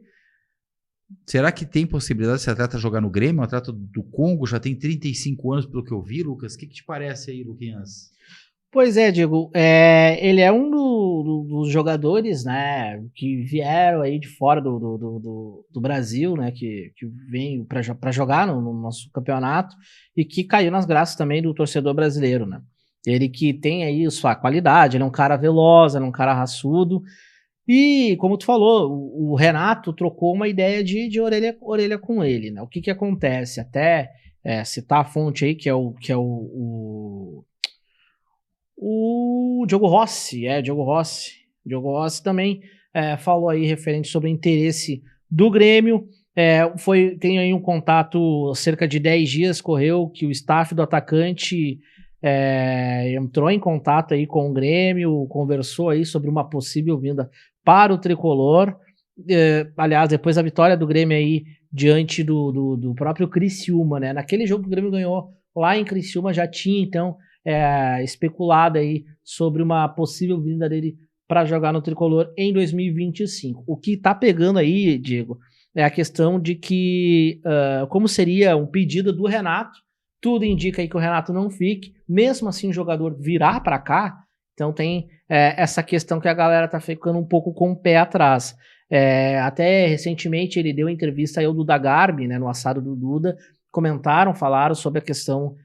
Será que tem possibilidade desse atleta jogar no Grêmio? O atleta do Congo já tem 35 anos, pelo que eu vi, Lucas. O que te parece aí, Luquinhas? Pois é, Diego, ele é um dos jogadores, né, que vieram aí de fora do Brasil, né, que veio para jogar no nosso campeonato e que caiu nas graças também do torcedor brasileiro, né. Ele que tem aí sua qualidade, ele é um cara veloz, ele é um cara raçudo e, como tu falou, o Renato trocou uma ideia de orelha com ele, né. O que acontece? Até citar a fonte aí, que é o Diogo Rossi, Diogo Rossi também falou aí referente sobre o interesse do Grêmio, tem aí um contato, cerca de 10 dias correu, que o staff do atacante entrou em contato aí com o Grêmio, conversou aí sobre uma possível vinda para o Tricolor, aliás, depois da vitória do Grêmio aí diante do próprio Criciúma, né, naquele jogo que o Grêmio ganhou lá em Criciúma, já tinha então especulado aí sobre uma possível vinda dele para jogar no Tricolor em 2025. O que tá pegando aí, Diego, é a questão de que, como seria um pedido do Renato, tudo indica aí que o Renato não fique, mesmo assim o jogador virar para cá, então tem essa questão que a galera tá ficando um pouco com o pé atrás. Até recentemente ele deu entrevista aí ao Duda Garbi, né, no assado do Duda, falaram sobre a questão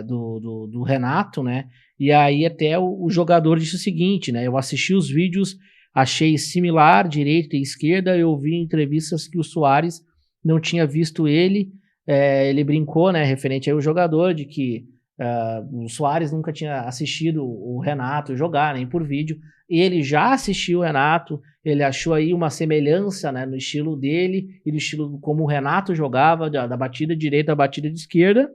do Renato, né? E aí até o jogador disse o seguinte, né? Eu assisti os vídeos, achei similar, direita e esquerda, eu vi em entrevistas que o Soares não tinha visto ele, ele brincou, né? Referente aí ao jogador, de que o Soares nunca tinha assistido o Renato jogar, nem por vídeo, ele já assistiu o Renato, ele achou aí uma semelhança, né, no estilo dele e no estilo como o Renato jogava, da batida direita à batida de esquerda.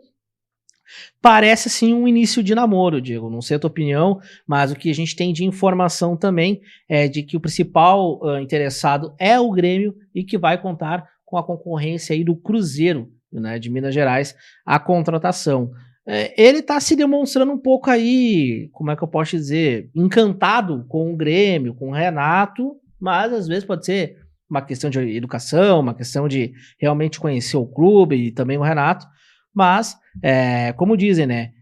Parece assim um início de namoro, Diego, não sei a tua opinião, mas o que a gente tem de informação também é de que o principal interessado é o Grêmio e que vai contar com a concorrência aí do Cruzeiro, né, de Minas Gerais, a contratação. Ele tá se demonstrando um pouco aí, como é que eu posso dizer, encantado com o Grêmio, com o Renato, mas às vezes pode ser uma questão de educação, uma questão de realmente conhecer o clube e também o Renato. Mas, como dizem, né,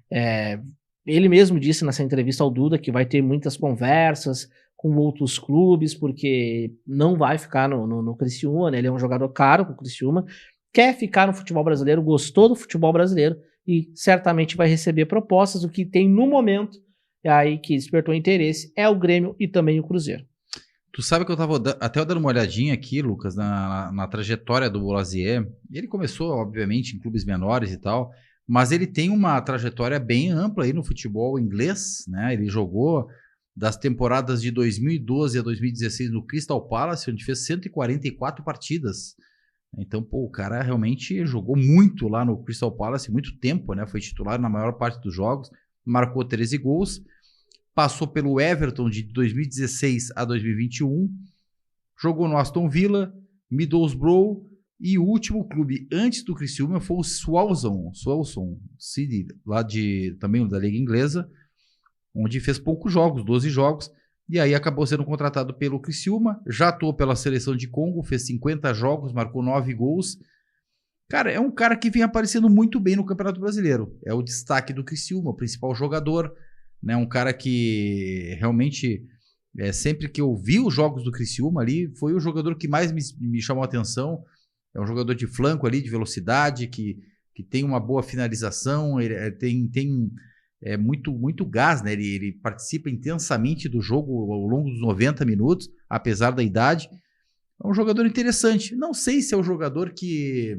ele mesmo disse nessa entrevista ao Duda que vai ter muitas conversas com outros clubes, porque não vai ficar no Criciúma, né, ele é um jogador caro pro Criciúma, quer ficar no futebol brasileiro, gostou do futebol brasileiro e certamente vai receber propostas. O que tem no momento, aí que despertou interesse, é o Grêmio e também o Cruzeiro. Tu sabe que eu tava até dando uma olhadinha aqui, Lucas, na trajetória do Bolazier. Ele começou, obviamente, em clubes menores e tal, mas ele tem uma trajetória bem ampla aí no futebol inglês, né? Ele jogou das temporadas de 2012 a 2016 no Crystal Palace, onde fez 144 partidas. Então, pô, o cara realmente jogou muito lá no Crystal Palace, muito tempo, né? Foi titular na maior parte dos jogos, marcou 13 gols, passou pelo Everton de 2016 a 2021, jogou no Aston Villa, Middlesbrough, e o último clube antes do Criciúma foi o Swansea City, lá também da Liga Inglesa, onde fez poucos jogos, 12 jogos, e aí acabou sendo contratado pelo Criciúma, já atuou pela seleção de Congo, fez 50 jogos, marcou 9 gols. Cara, é um cara que vem aparecendo muito bem no Campeonato Brasileiro. É o destaque do Criciúma, o principal jogador, né? Um cara que realmente, sempre que eu vi os jogos do Criciúma ali, foi o jogador que mais me chamou a atenção. É um jogador de flanco ali, de velocidade, que tem uma boa finalização, ele tem muito gás, né? Ele participa intensamente do jogo ao longo dos 90 minutos, apesar da idade. É um jogador interessante. Não sei se é o jogador que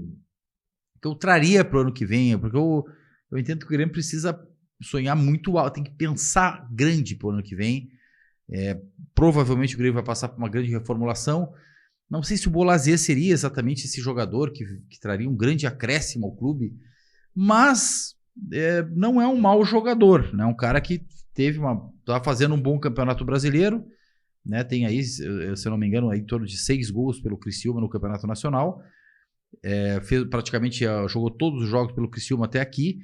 eu traria para o ano que vem, porque eu entendo que o Grêmio precisa sonhar muito alto, tem que pensar grande para o ano que vem. Provavelmente o Grêmio vai passar por uma grande reformulação. Não sei se o Bolasie seria exatamente esse jogador que traria um grande acréscimo ao clube, mas não é um mau jogador, né? Um cara que tá fazendo um bom campeonato brasileiro, né? Tem aí, se eu não me engano, aí em torno de 6 gols pelo Criciúma no Campeonato Nacional. Jogou todos os jogos pelo Criciúma até aqui,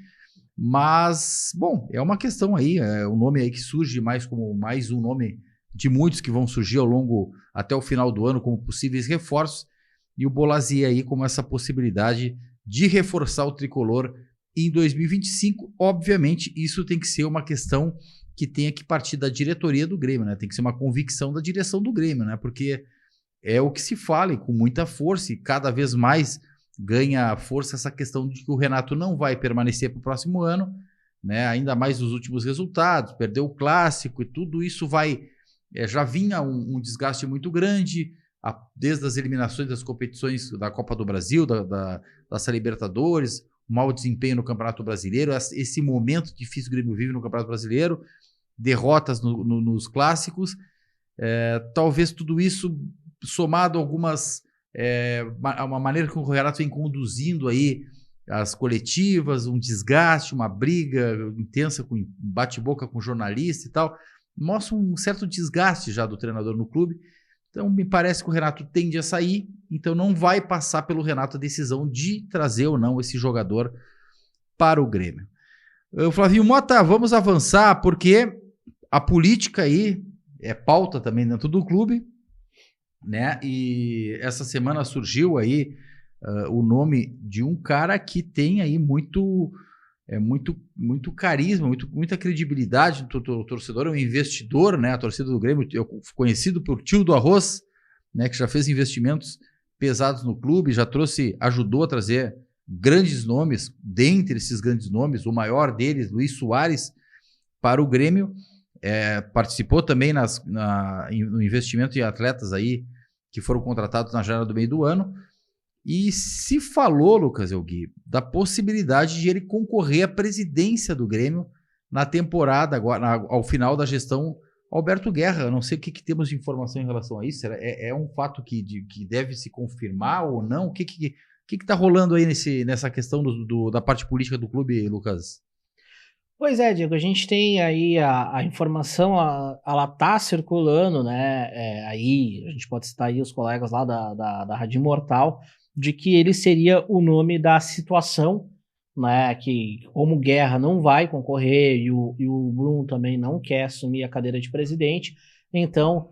mas, bom, é uma questão aí, um nome aí que surge mais como mais um nome de muitos que vão surgir ao longo até o final do ano como possíveis reforços, e o Bolasie aí como essa possibilidade de reforçar o tricolor em 2025. Obviamente, isso tem que ser uma questão que tenha que partir da diretoria do Grêmio, né? Tem que ser uma convicção da direção do Grêmio, né? Porque é o que se fala e com muita força, e cada vez mais ganha força essa questão de que o Renato não vai permanecer para o próximo ano, né? Ainda mais nos últimos resultados, perdeu o clássico e tudo isso já vinha um desgaste muito grande, desde as eliminações das competições da Copa do Brasil, da Libertadores, o mau desempenho no Campeonato Brasileiro, esse momento difícil que o Grêmio vive no Campeonato Brasileiro, derrotas nos clássicos, talvez tudo isso somado a uma maneira que o Renato vem conduzindo aí as coletivas, um desgaste, uma briga intensa, com bate-boca com jornalista e tal, mostra um certo desgaste já do treinador no clube. Então me parece que o Renato tende a sair, então não vai passar pelo Renato a decisão de trazer ou não esse jogador para o Grêmio. Flavinho Mota, vamos avançar, porque a política aí é pauta também dentro do clube, né? E essa semana surgiu aí o nome de um cara que tem aí muito carisma, muita credibilidade do torcedor, é um investidor, né? A torcida do Grêmio, conhecido por tio do arroz, né? Que já fez investimentos pesados no clube, ajudou a trazer grandes nomes. Dentre esses grandes nomes, o maior deles, Luis Soares, para o Grêmio. Participou também no investimento em atletas aí que foram contratados na janela do meio do ano. E se falou, Lucas Elgui, da possibilidade de ele concorrer à presidência do Grêmio na temporada, agora, ao final da gestão Alberto Guerra. Eu não sei o que temos de informação em relação a isso. É um fato que deve se confirmar ou não? O que está rolando aí nessa questão da parte política do clube, Lucas? Pois é, Diego, a gente tem aí a informação, ela tá circulando, né? Aí a gente pode citar aí os colegas lá da Rádio Imortal, de que ele seria o nome da situação, né? Que como Guerra não vai concorrer e o Bruno também não quer assumir a cadeira de presidente, então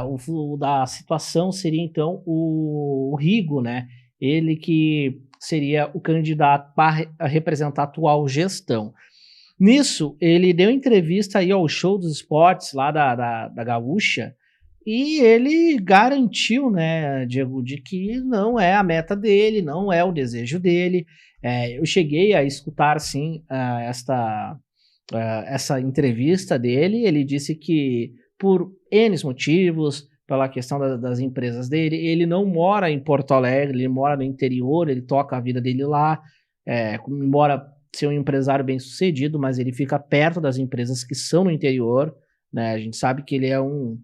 o da situação seria então o Rigo, né? Ele que seria o candidato para representar a atual gestão. Nisso, ele deu entrevista aí ao Show dos Esportes lá da Gaúcha, e ele garantiu, né, Diego, de que não é a meta dele, não é o desejo dele. Eu cheguei a escutar, sim, essa entrevista dele. Ele disse que por N motivos, pela questão das empresas dele, ele não mora em Porto Alegre, ele mora no interior, ele toca a vida dele lá, embora ser um empresário bem sucedido, mas ele fica perto das empresas que são no interior, né? A gente sabe que ele é o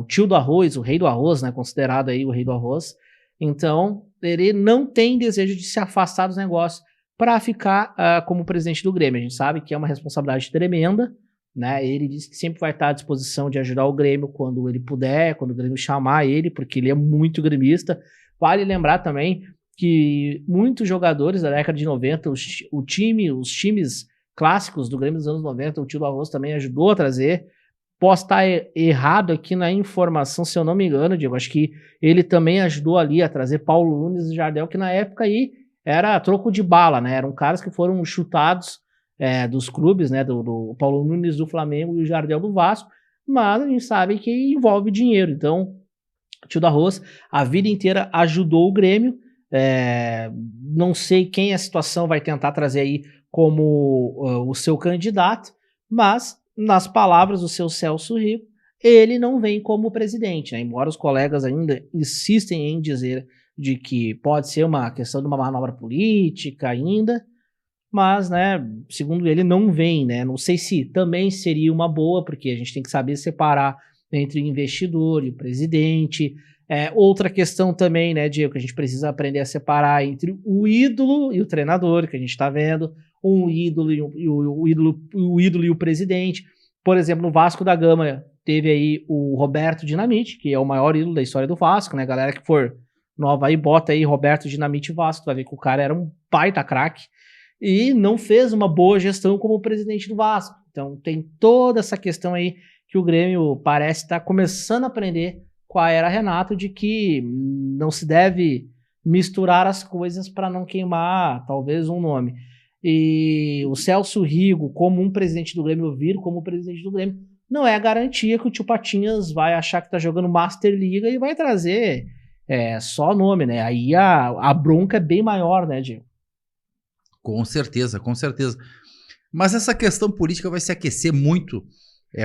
tio do arroz, o rei do arroz, né? Considerado aí o rei do arroz. Então, ele não tem desejo de se afastar dos negócios para ficar como presidente do Grêmio. A gente sabe que é uma responsabilidade tremenda, né? Ele disse que sempre vai estar à disposição de ajudar o Grêmio quando ele puder, quando o Grêmio chamar ele, porque ele é muito gremista. Vale lembrar também que muitos jogadores da década de 90, os times clássicos do Grêmio dos anos 90, o tio do arroz também ajudou a trazer. Posso estar errado aqui na informação, se eu não me engano, Diego. Acho que ele também ajudou ali a trazer Paulo Nunes e Jardel, que na época aí era troco de bala, né? Eram caras que foram chutados dos clubes, né? Do Paulo Nunes do Flamengo e o Jardel do Vasco, mas a gente sabe que envolve dinheiro. Então, o tio do arroz a vida inteira ajudou o Grêmio. Não sei quem a situação vai tentar trazer aí como o seu candidato, mas nas palavras do seu Celso Rico, ele não vem como presidente, né? Embora os colegas ainda insistem em dizer de que pode ser uma questão de uma manobra política ainda, mas, né, segundo ele, não vem, né? Não sei se também seria uma boa, porque a gente tem que saber separar entre o investidor e o presidente. Outra questão também, né, Diego, que a gente precisa aprender a separar entre o ídolo e o treinador, que a gente está vendo, um ídolo o ídolo e o presidente. Por exemplo, no Vasco da Gama teve aí o Roberto Dinamite, que é o maior ídolo da história do Vasco, né? Galera que for nova aí, bota aí Roberto Dinamite Vasco, vai ver que o cara era um baita craque e não fez uma boa gestão como presidente do Vasco. Então tem toda essa questão aí que o Grêmio parece estar começando a aprender com a era Renato, de que não se deve misturar as coisas para não queimar talvez um nome. E o Celso Rigo, como um presidente do Grêmio, vir como presidente do Grêmio, não é a garantia que o tio Patinhas vai achar que tá jogando Master Liga e vai trazer só nome, né? Aí a bronca é bem maior, né, Diego? Com certeza, com certeza. Mas essa questão política vai se aquecer muito,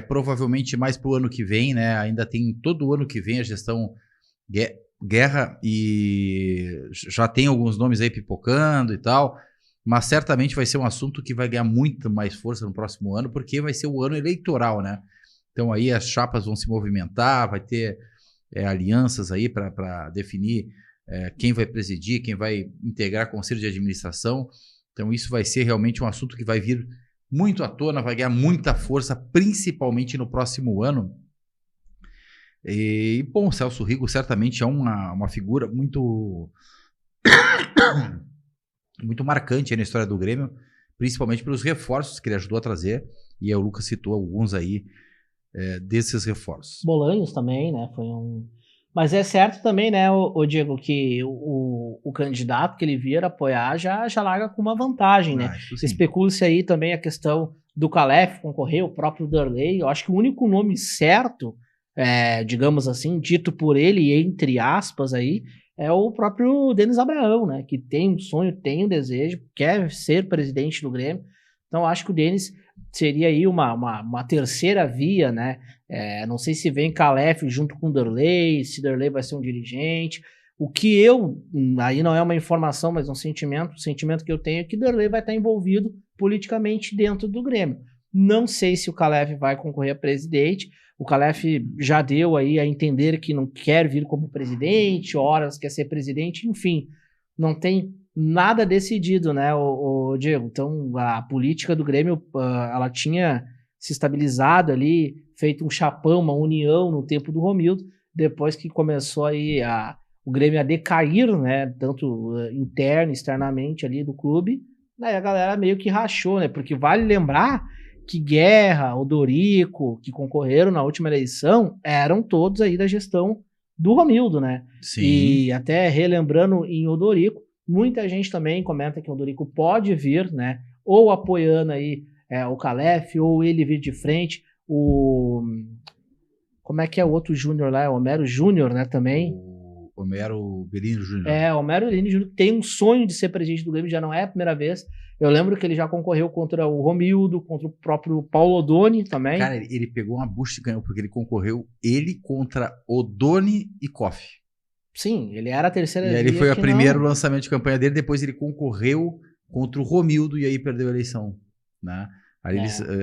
provavelmente mais pro ano que vem, né? Ainda tem todo o ano que vem a gestão Guerra e já tem alguns nomes aí pipocando e tal, mas certamente vai ser um assunto que vai ganhar muito mais força no próximo ano, porque vai ser o ano eleitoral, né? Então aí as chapas vão se movimentar, vai ter alianças aí para definir quem vai presidir, quem vai integrar conselho de administração. Então isso vai ser realmente um assunto que vai vir muito à tona, vai ganhar muita força, principalmente no próximo ano. E, bom, o Celso Rigo certamente é uma figura muito muito marcante aí na história do Grêmio, principalmente pelos reforços que ele ajudou a trazer, e o Lucas citou alguns aí desses reforços. Bolanhos também, né? Mas é certo também, né, o Diego, que o candidato que ele vir apoiar já larga com uma vantagem, né? Especula-se aí também a questão do Calef concorrer, o próprio Darley. Eu acho que o único nome certo, digamos assim, dito por ele, entre aspas aí, é o próprio Denis Abraão, né? Que tem um sonho, tem um desejo, quer ser presidente do Grêmio. Então, acho que o Denis seria aí uma terceira via, né? Não sei se vem Calef junto com o Darley, se Darley vai ser um dirigente. O que aí não é uma informação, mas um sentimento, o sentimento que eu tenho é que Darley vai estar envolvido politicamente dentro do Grêmio. Não sei se o Calef vai concorrer a presidente. O Calef já deu aí a entender que não quer vir como presidente, horas quer ser presidente, enfim, não tem nada decidido, né, o Diego? Então, a política do Grêmio, ela tinha se estabilizado ali, feito um chapão, uma união no tempo do Romildo, depois que começou aí o Grêmio a decair, né, tanto interno, externamente ali do clube, aí a galera meio que rachou, né, porque vale lembrar que Guerra, Odorico, que concorreram na última eleição, eram todos aí da gestão do Romildo, né? Sim. E até relembrando em Odorico, muita gente também comenta que o Odorico pode vir, né? Ou apoiando aí o Calef, ou ele vir de frente. Como é que é o outro Júnior lá? O Homero Júnior, né? Também. O Homero Belino Júnior. O Homero Belino Júnior tem um sonho de ser presidente do Grêmio, já não é a primeira vez. Eu lembro que ele já concorreu contra o Romildo, contra o próprio Paulo Odoni também. Cara, ele pegou uma bucha e ganhou, porque ele concorreu contra Odoni e Koff. Sim, ele era a terceira via. E aí ele foi o primeiro lançamento de campanha dele, depois ele concorreu contra o Romildo e aí perdeu a eleição, né? Aí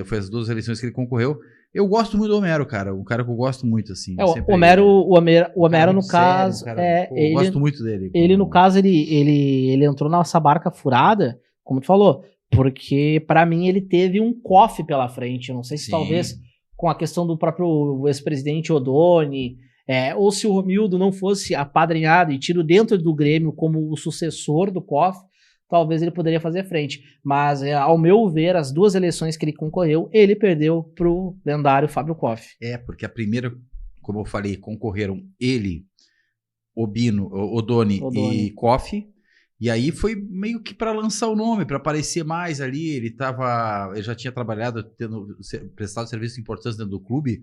foi as 2 eleições que ele concorreu. Eu gosto muito do Homero, cara. Um cara que eu gosto muito, assim. O Homero no caso... eu gosto muito dele. Ele, no caso, ele entrou nessa barca furada, como tu falou, porque, pra mim, ele teve um cofre pela frente. Eu não sei se talvez com a questão do próprio ex-presidente Odoni, ou se o Romildo não fosse apadrinhado e tido dentro do Grêmio como o sucessor do COF, talvez ele poderia fazer frente. Mas, ao meu ver, as 2 eleições que ele concorreu, ele perdeu pro lendário Fábio Koff. Porque a primeira, como eu falei, concorreram ele, Odoni e Koff. E aí foi meio que para lançar o nome, para aparecer mais ali. Ele já tinha trabalhado, prestado serviços importantes dentro do clube.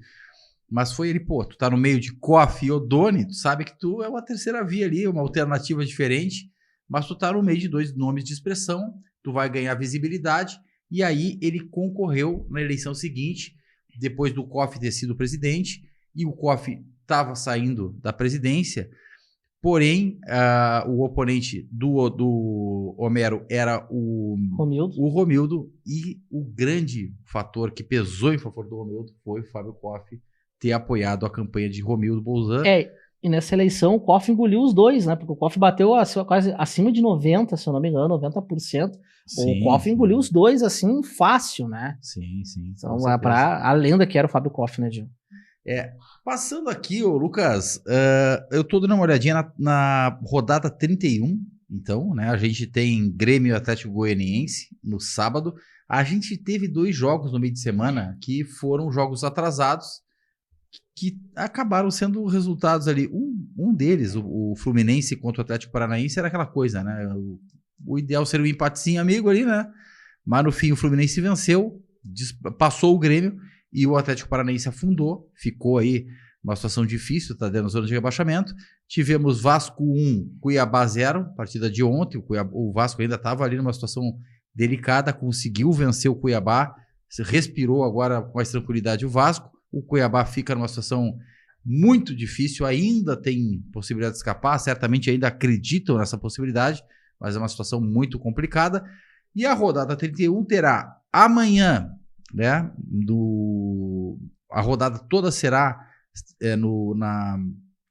Mas foi ele, tu tá no meio de Koff e Odoni, tu sabe que tu é uma terceira via ali, uma alternativa diferente. Mas tu tá no meio de 2 nomes de expressão, tu vai ganhar visibilidade, e aí ele concorreu na eleição seguinte, depois do Koff ter sido presidente, e o Koff estava saindo da presidência, porém, o oponente do Homero era o Romildo, e o grande fator que pesou em favor do Romildo foi o Fábio Koff ter apoiado a campanha de Romildo Bolzan. E nessa eleição o Koff engoliu os 2, né? Porque o Koff bateu quase acima de 90%, se eu não me engano, 90%. Sim, o Koff engoliu os 2, assim, fácil, né? Sim. Então, pra a lenda que era o Fábio Koff, né, Gil? Passando aqui, Lucas, eu tô dando uma olhadinha na rodada 31, então, né? A gente tem Grêmio e Atlético Goianiense no sábado. A gente teve 2 jogos no meio de semana que foram jogos atrasados, que acabaram sendo resultados ali. Um deles, o Fluminense contra o Atlético Paranaense, era aquela coisa, né? O ideal seria um empatezinho amigo ali, né? Mas no fim o Fluminense venceu, passou o Grêmio e o Atlético Paranaense afundou, ficou aí uma situação difícil, tá dentro da zona de rebaixamento. Tivemos Vasco 1, Cuiabá 0, partida de ontem. O Vasco ainda estava ali numa situação delicada, conseguiu vencer o Cuiabá, respirou agora com mais tranquilidade o Vasco. O Cuiabá fica numa situação muito difícil, ainda tem possibilidade de escapar, certamente ainda acreditam nessa possibilidade, mas é uma situação muito complicada. E a rodada 31 terá amanhã, né? A rodada toda será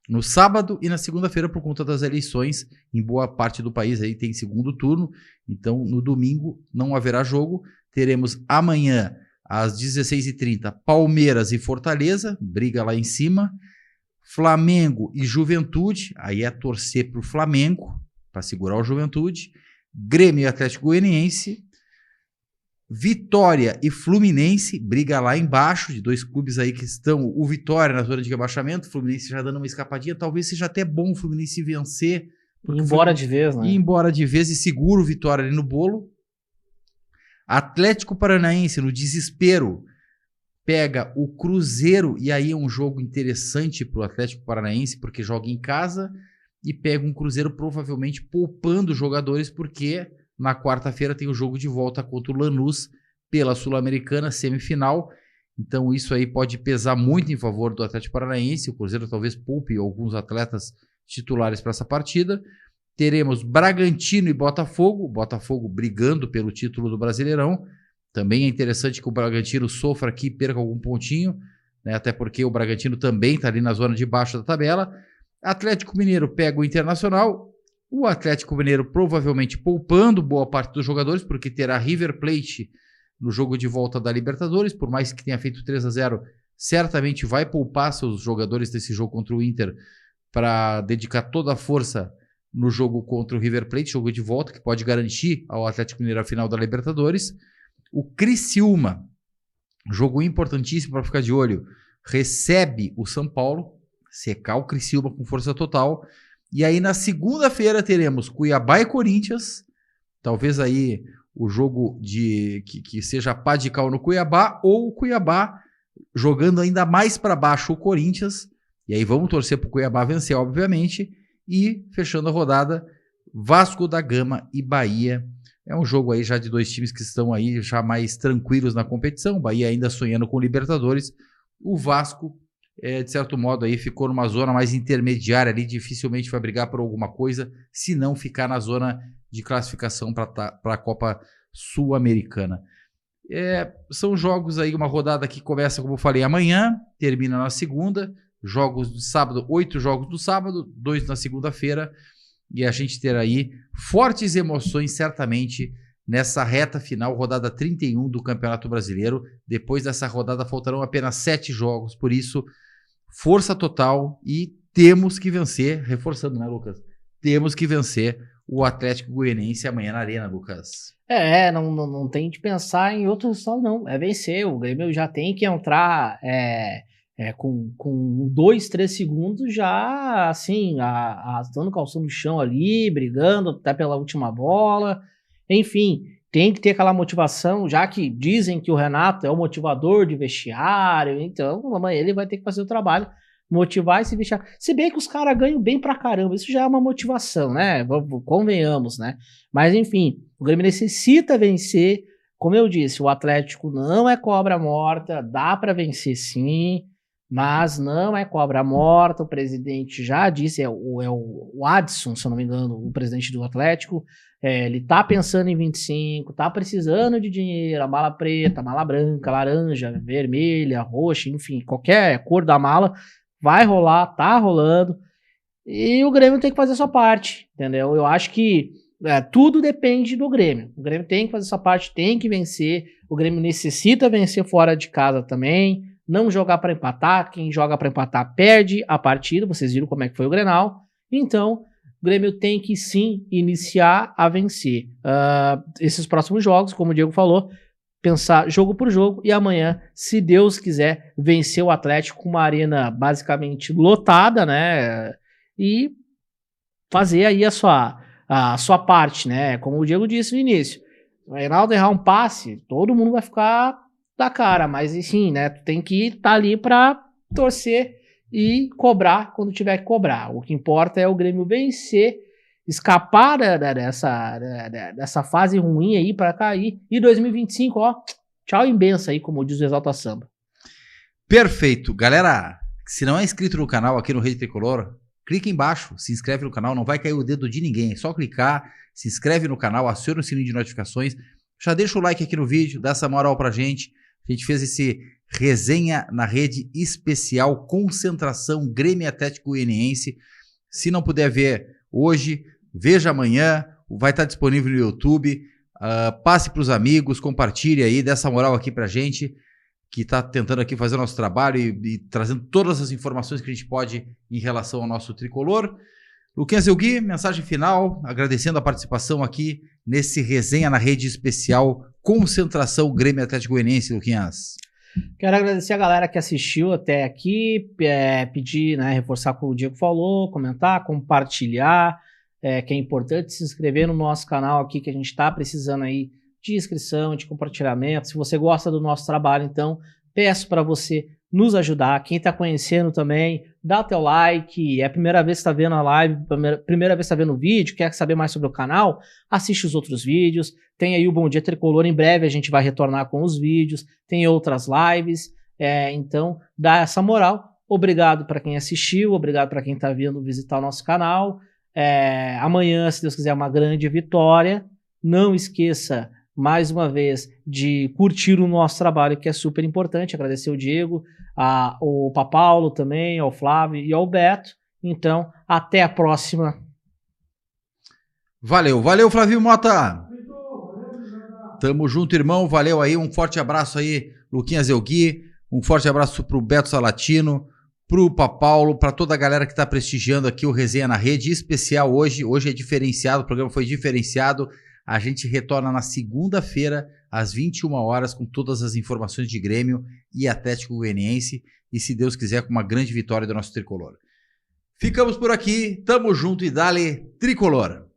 no sábado e na segunda-feira, por conta das eleições. Em boa parte do país aí tem segundo turno, então no domingo não haverá jogo. Teremos amanhã às 16h30, Palmeiras e Fortaleza, briga lá em cima. Flamengo e Juventude, aí é torcer para o Flamengo, para segurar o Juventude. Grêmio e Atlético Goianiense. Vitória e Fluminense, briga lá embaixo, de 2 clubes aí que estão. O Vitória na zona de rebaixamento, o Fluminense já dando uma escapadinha. Talvez seja até bom o Fluminense vencer. Ir embora de vez, né? Ir embora de vez e segura o Vitória ali no bolo. Atlético Paranaense, no desespero, pega o Cruzeiro, e aí é um jogo interessante para o Atlético Paranaense, porque joga em casa e pega um Cruzeiro provavelmente poupando jogadores, porque na quarta-feira tem o jogo de volta contra o Lanús pela Sul-Americana, semifinal. Então isso aí pode pesar muito em favor do Atlético Paranaense. O Cruzeiro talvez poupe alguns atletas titulares para essa partida. Teremos Bragantino e Botafogo brigando pelo título do Brasileirão. Também é interessante que o Bragantino sofra aqui e perca algum pontinho, né? Até porque o Bragantino também está ali na zona de baixo da tabela. Atlético Mineiro pega o Internacional. O Atlético Mineiro provavelmente poupando boa parte dos jogadores, porque terá River Plate no jogo de volta da Libertadores. Por mais que tenha feito 3-0, certamente vai poupar seus jogadores desse jogo contra o Inter para dedicar toda a força no jogo contra o River Plate, jogo de volta, que pode garantir ao Atlético Mineiro a final da Libertadores. O Criciúma, jogo importantíssimo para ficar de olho, recebe o São Paulo, secar o Criciúma com força total. E aí na segunda-feira teremos Cuiabá e Corinthians, talvez aí o jogo que seja pá de cal no Cuiabá, ou o Cuiabá jogando ainda mais para baixo o Corinthians. E aí vamos torcer para o Cuiabá vencer, obviamente. E, fechando a rodada, Vasco da Gama e Bahia. É um jogo aí já de 2 times que estão aí já mais tranquilos na competição. Bahia ainda sonhando com Libertadores. O Vasco, de certo modo, aí ficou numa zona mais intermediária ali. Dificilmente vai brigar por alguma coisa, se não ficar na zona de classificação para a Copa Sul-Americana. São jogos aí, uma rodada que começa, como eu falei, amanhã, termina na segunda, jogos do sábado, 8 jogos do sábado, 2 na segunda-feira, e a gente terá aí fortes emoções, certamente, nessa reta final, rodada 31 do Campeonato Brasileiro. Depois dessa rodada faltarão apenas 7 jogos, por isso, força total e temos que vencer, reforçando, né, Lucas? Temos que vencer o Atlético Goianiense amanhã na Arena, Lucas. Não tem de pensar em outro resultado, não. É vencer. O Grêmio já tem que entrar com 2, 3 segundos já, assim, arrastando o calção no chão ali, brigando até pela última bola. Enfim, tem que ter aquela motivação, já que dizem que o Renato é o motivador de vestiário, então amanhã ele vai ter que fazer o trabalho, motivar esse vestiário. Se bem que os caras ganham bem pra caramba, isso já é uma motivação, né? Convenhamos, né? Mas enfim, o Grêmio necessita vencer. Como eu disse, o Atlético não é cobra morta, dá pra vencer sim, mas não é cobra morta. O presidente já disse, o Adson, se eu não me engano, o presidente do Atlético, ele tá pensando em 25, tá precisando de dinheiro, a mala preta, a mala branca, laranja, vermelha, roxa, enfim, qualquer cor da mala, vai rolar, tá rolando, e o Grêmio tem que fazer a sua parte, entendeu? Eu acho que tudo depende do Grêmio. O Grêmio tem que fazer a sua parte, tem que vencer, o Grêmio necessita vencer fora de casa também, não jogar para empatar, quem joga para empatar perde a partida, vocês viram como é que foi o Grenal, então o Grêmio tem que sim iniciar a vencer esses próximos jogos, como o Diego falou, pensar jogo por jogo, e amanhã, se Deus quiser, vencer o Atlético com uma arena basicamente lotada, né, e fazer aí a sua parte, né, como o Diego disse no início. O Reinaldo errar um passe, todo mundo vai ficar da cara, mas enfim, né, tu tem que estar ali para torcer e cobrar quando tiver que cobrar. O que importa é o Grêmio vencer, escapar dessa fase ruim aí para cair. E 2025, ó, tchau em benção aí, como diz o Exalta Samba. Perfeito. Galera, se não é inscrito no canal aqui no Rede Tricolor, clica embaixo, se inscreve no canal, não vai cair o dedo de ninguém, é só clicar, se inscreve no canal, aciona o sininho de notificações, já deixa o like aqui no vídeo, dá essa moral pra gente. A gente fez esse resenha na rede especial Concentração Grêmio Atlético Goianiense. Se não puder ver hoje, veja amanhã, vai estar disponível no YouTube. Passe para os amigos, compartilhe aí, dê essa moral aqui pra gente, que está tentando aqui fazer o nosso trabalho e trazendo todas as informações que a gente pode em relação ao nosso tricolor. Luquinhas Elgui, mensagem final, agradecendo a participação aqui nesse resenha na rede especial Concentração Grêmio Atlético Goianiense, Luquinhas. Quero agradecer a galera que assistiu até aqui, pedir, né, reforçar o que o Diego falou, comentar, compartilhar, que é importante se inscrever no nosso canal aqui, que a gente está precisando aí de inscrição, de compartilhamento. Se você gosta do nosso trabalho, então, peço para você nos ajudar. Quem está conhecendo também, dá o teu like, é a primeira vez que está vendo a live, primeira vez que está vendo o vídeo, quer saber mais sobre o canal, assiste os outros vídeos, tem aí o Bom Dia Tricolor, em breve a gente vai retornar com os vídeos, tem outras lives, então dá essa moral. Obrigado para quem assistiu, obrigado para quem está vindo visitar o nosso canal. Amanhã, se Deus quiser, uma grande vitória. Não esqueça, mais uma vez, de curtir o nosso trabalho, que é super importante. Agradecer ao Diego, ao Paulo também, ao Flávio e ao Beto. Então, até a próxima. Valeu, Flávio Mota. Tamo junto, irmão. Valeu aí, um forte abraço aí, Luquinhas Elgui. Um forte abraço pro Beto Salatino, pro Paulo, para toda a galera que tá prestigiando aqui o Resenha na Rede, especial hoje. Hoje é diferenciado, o programa foi diferenciado. A gente retorna na segunda-feira, às 21 horas, com todas as informações de Grêmio e Atlético Goianiense. E, se Deus quiser, com uma grande vitória do nosso tricolor. Ficamos por aqui, tamo junto e dale Tricolor!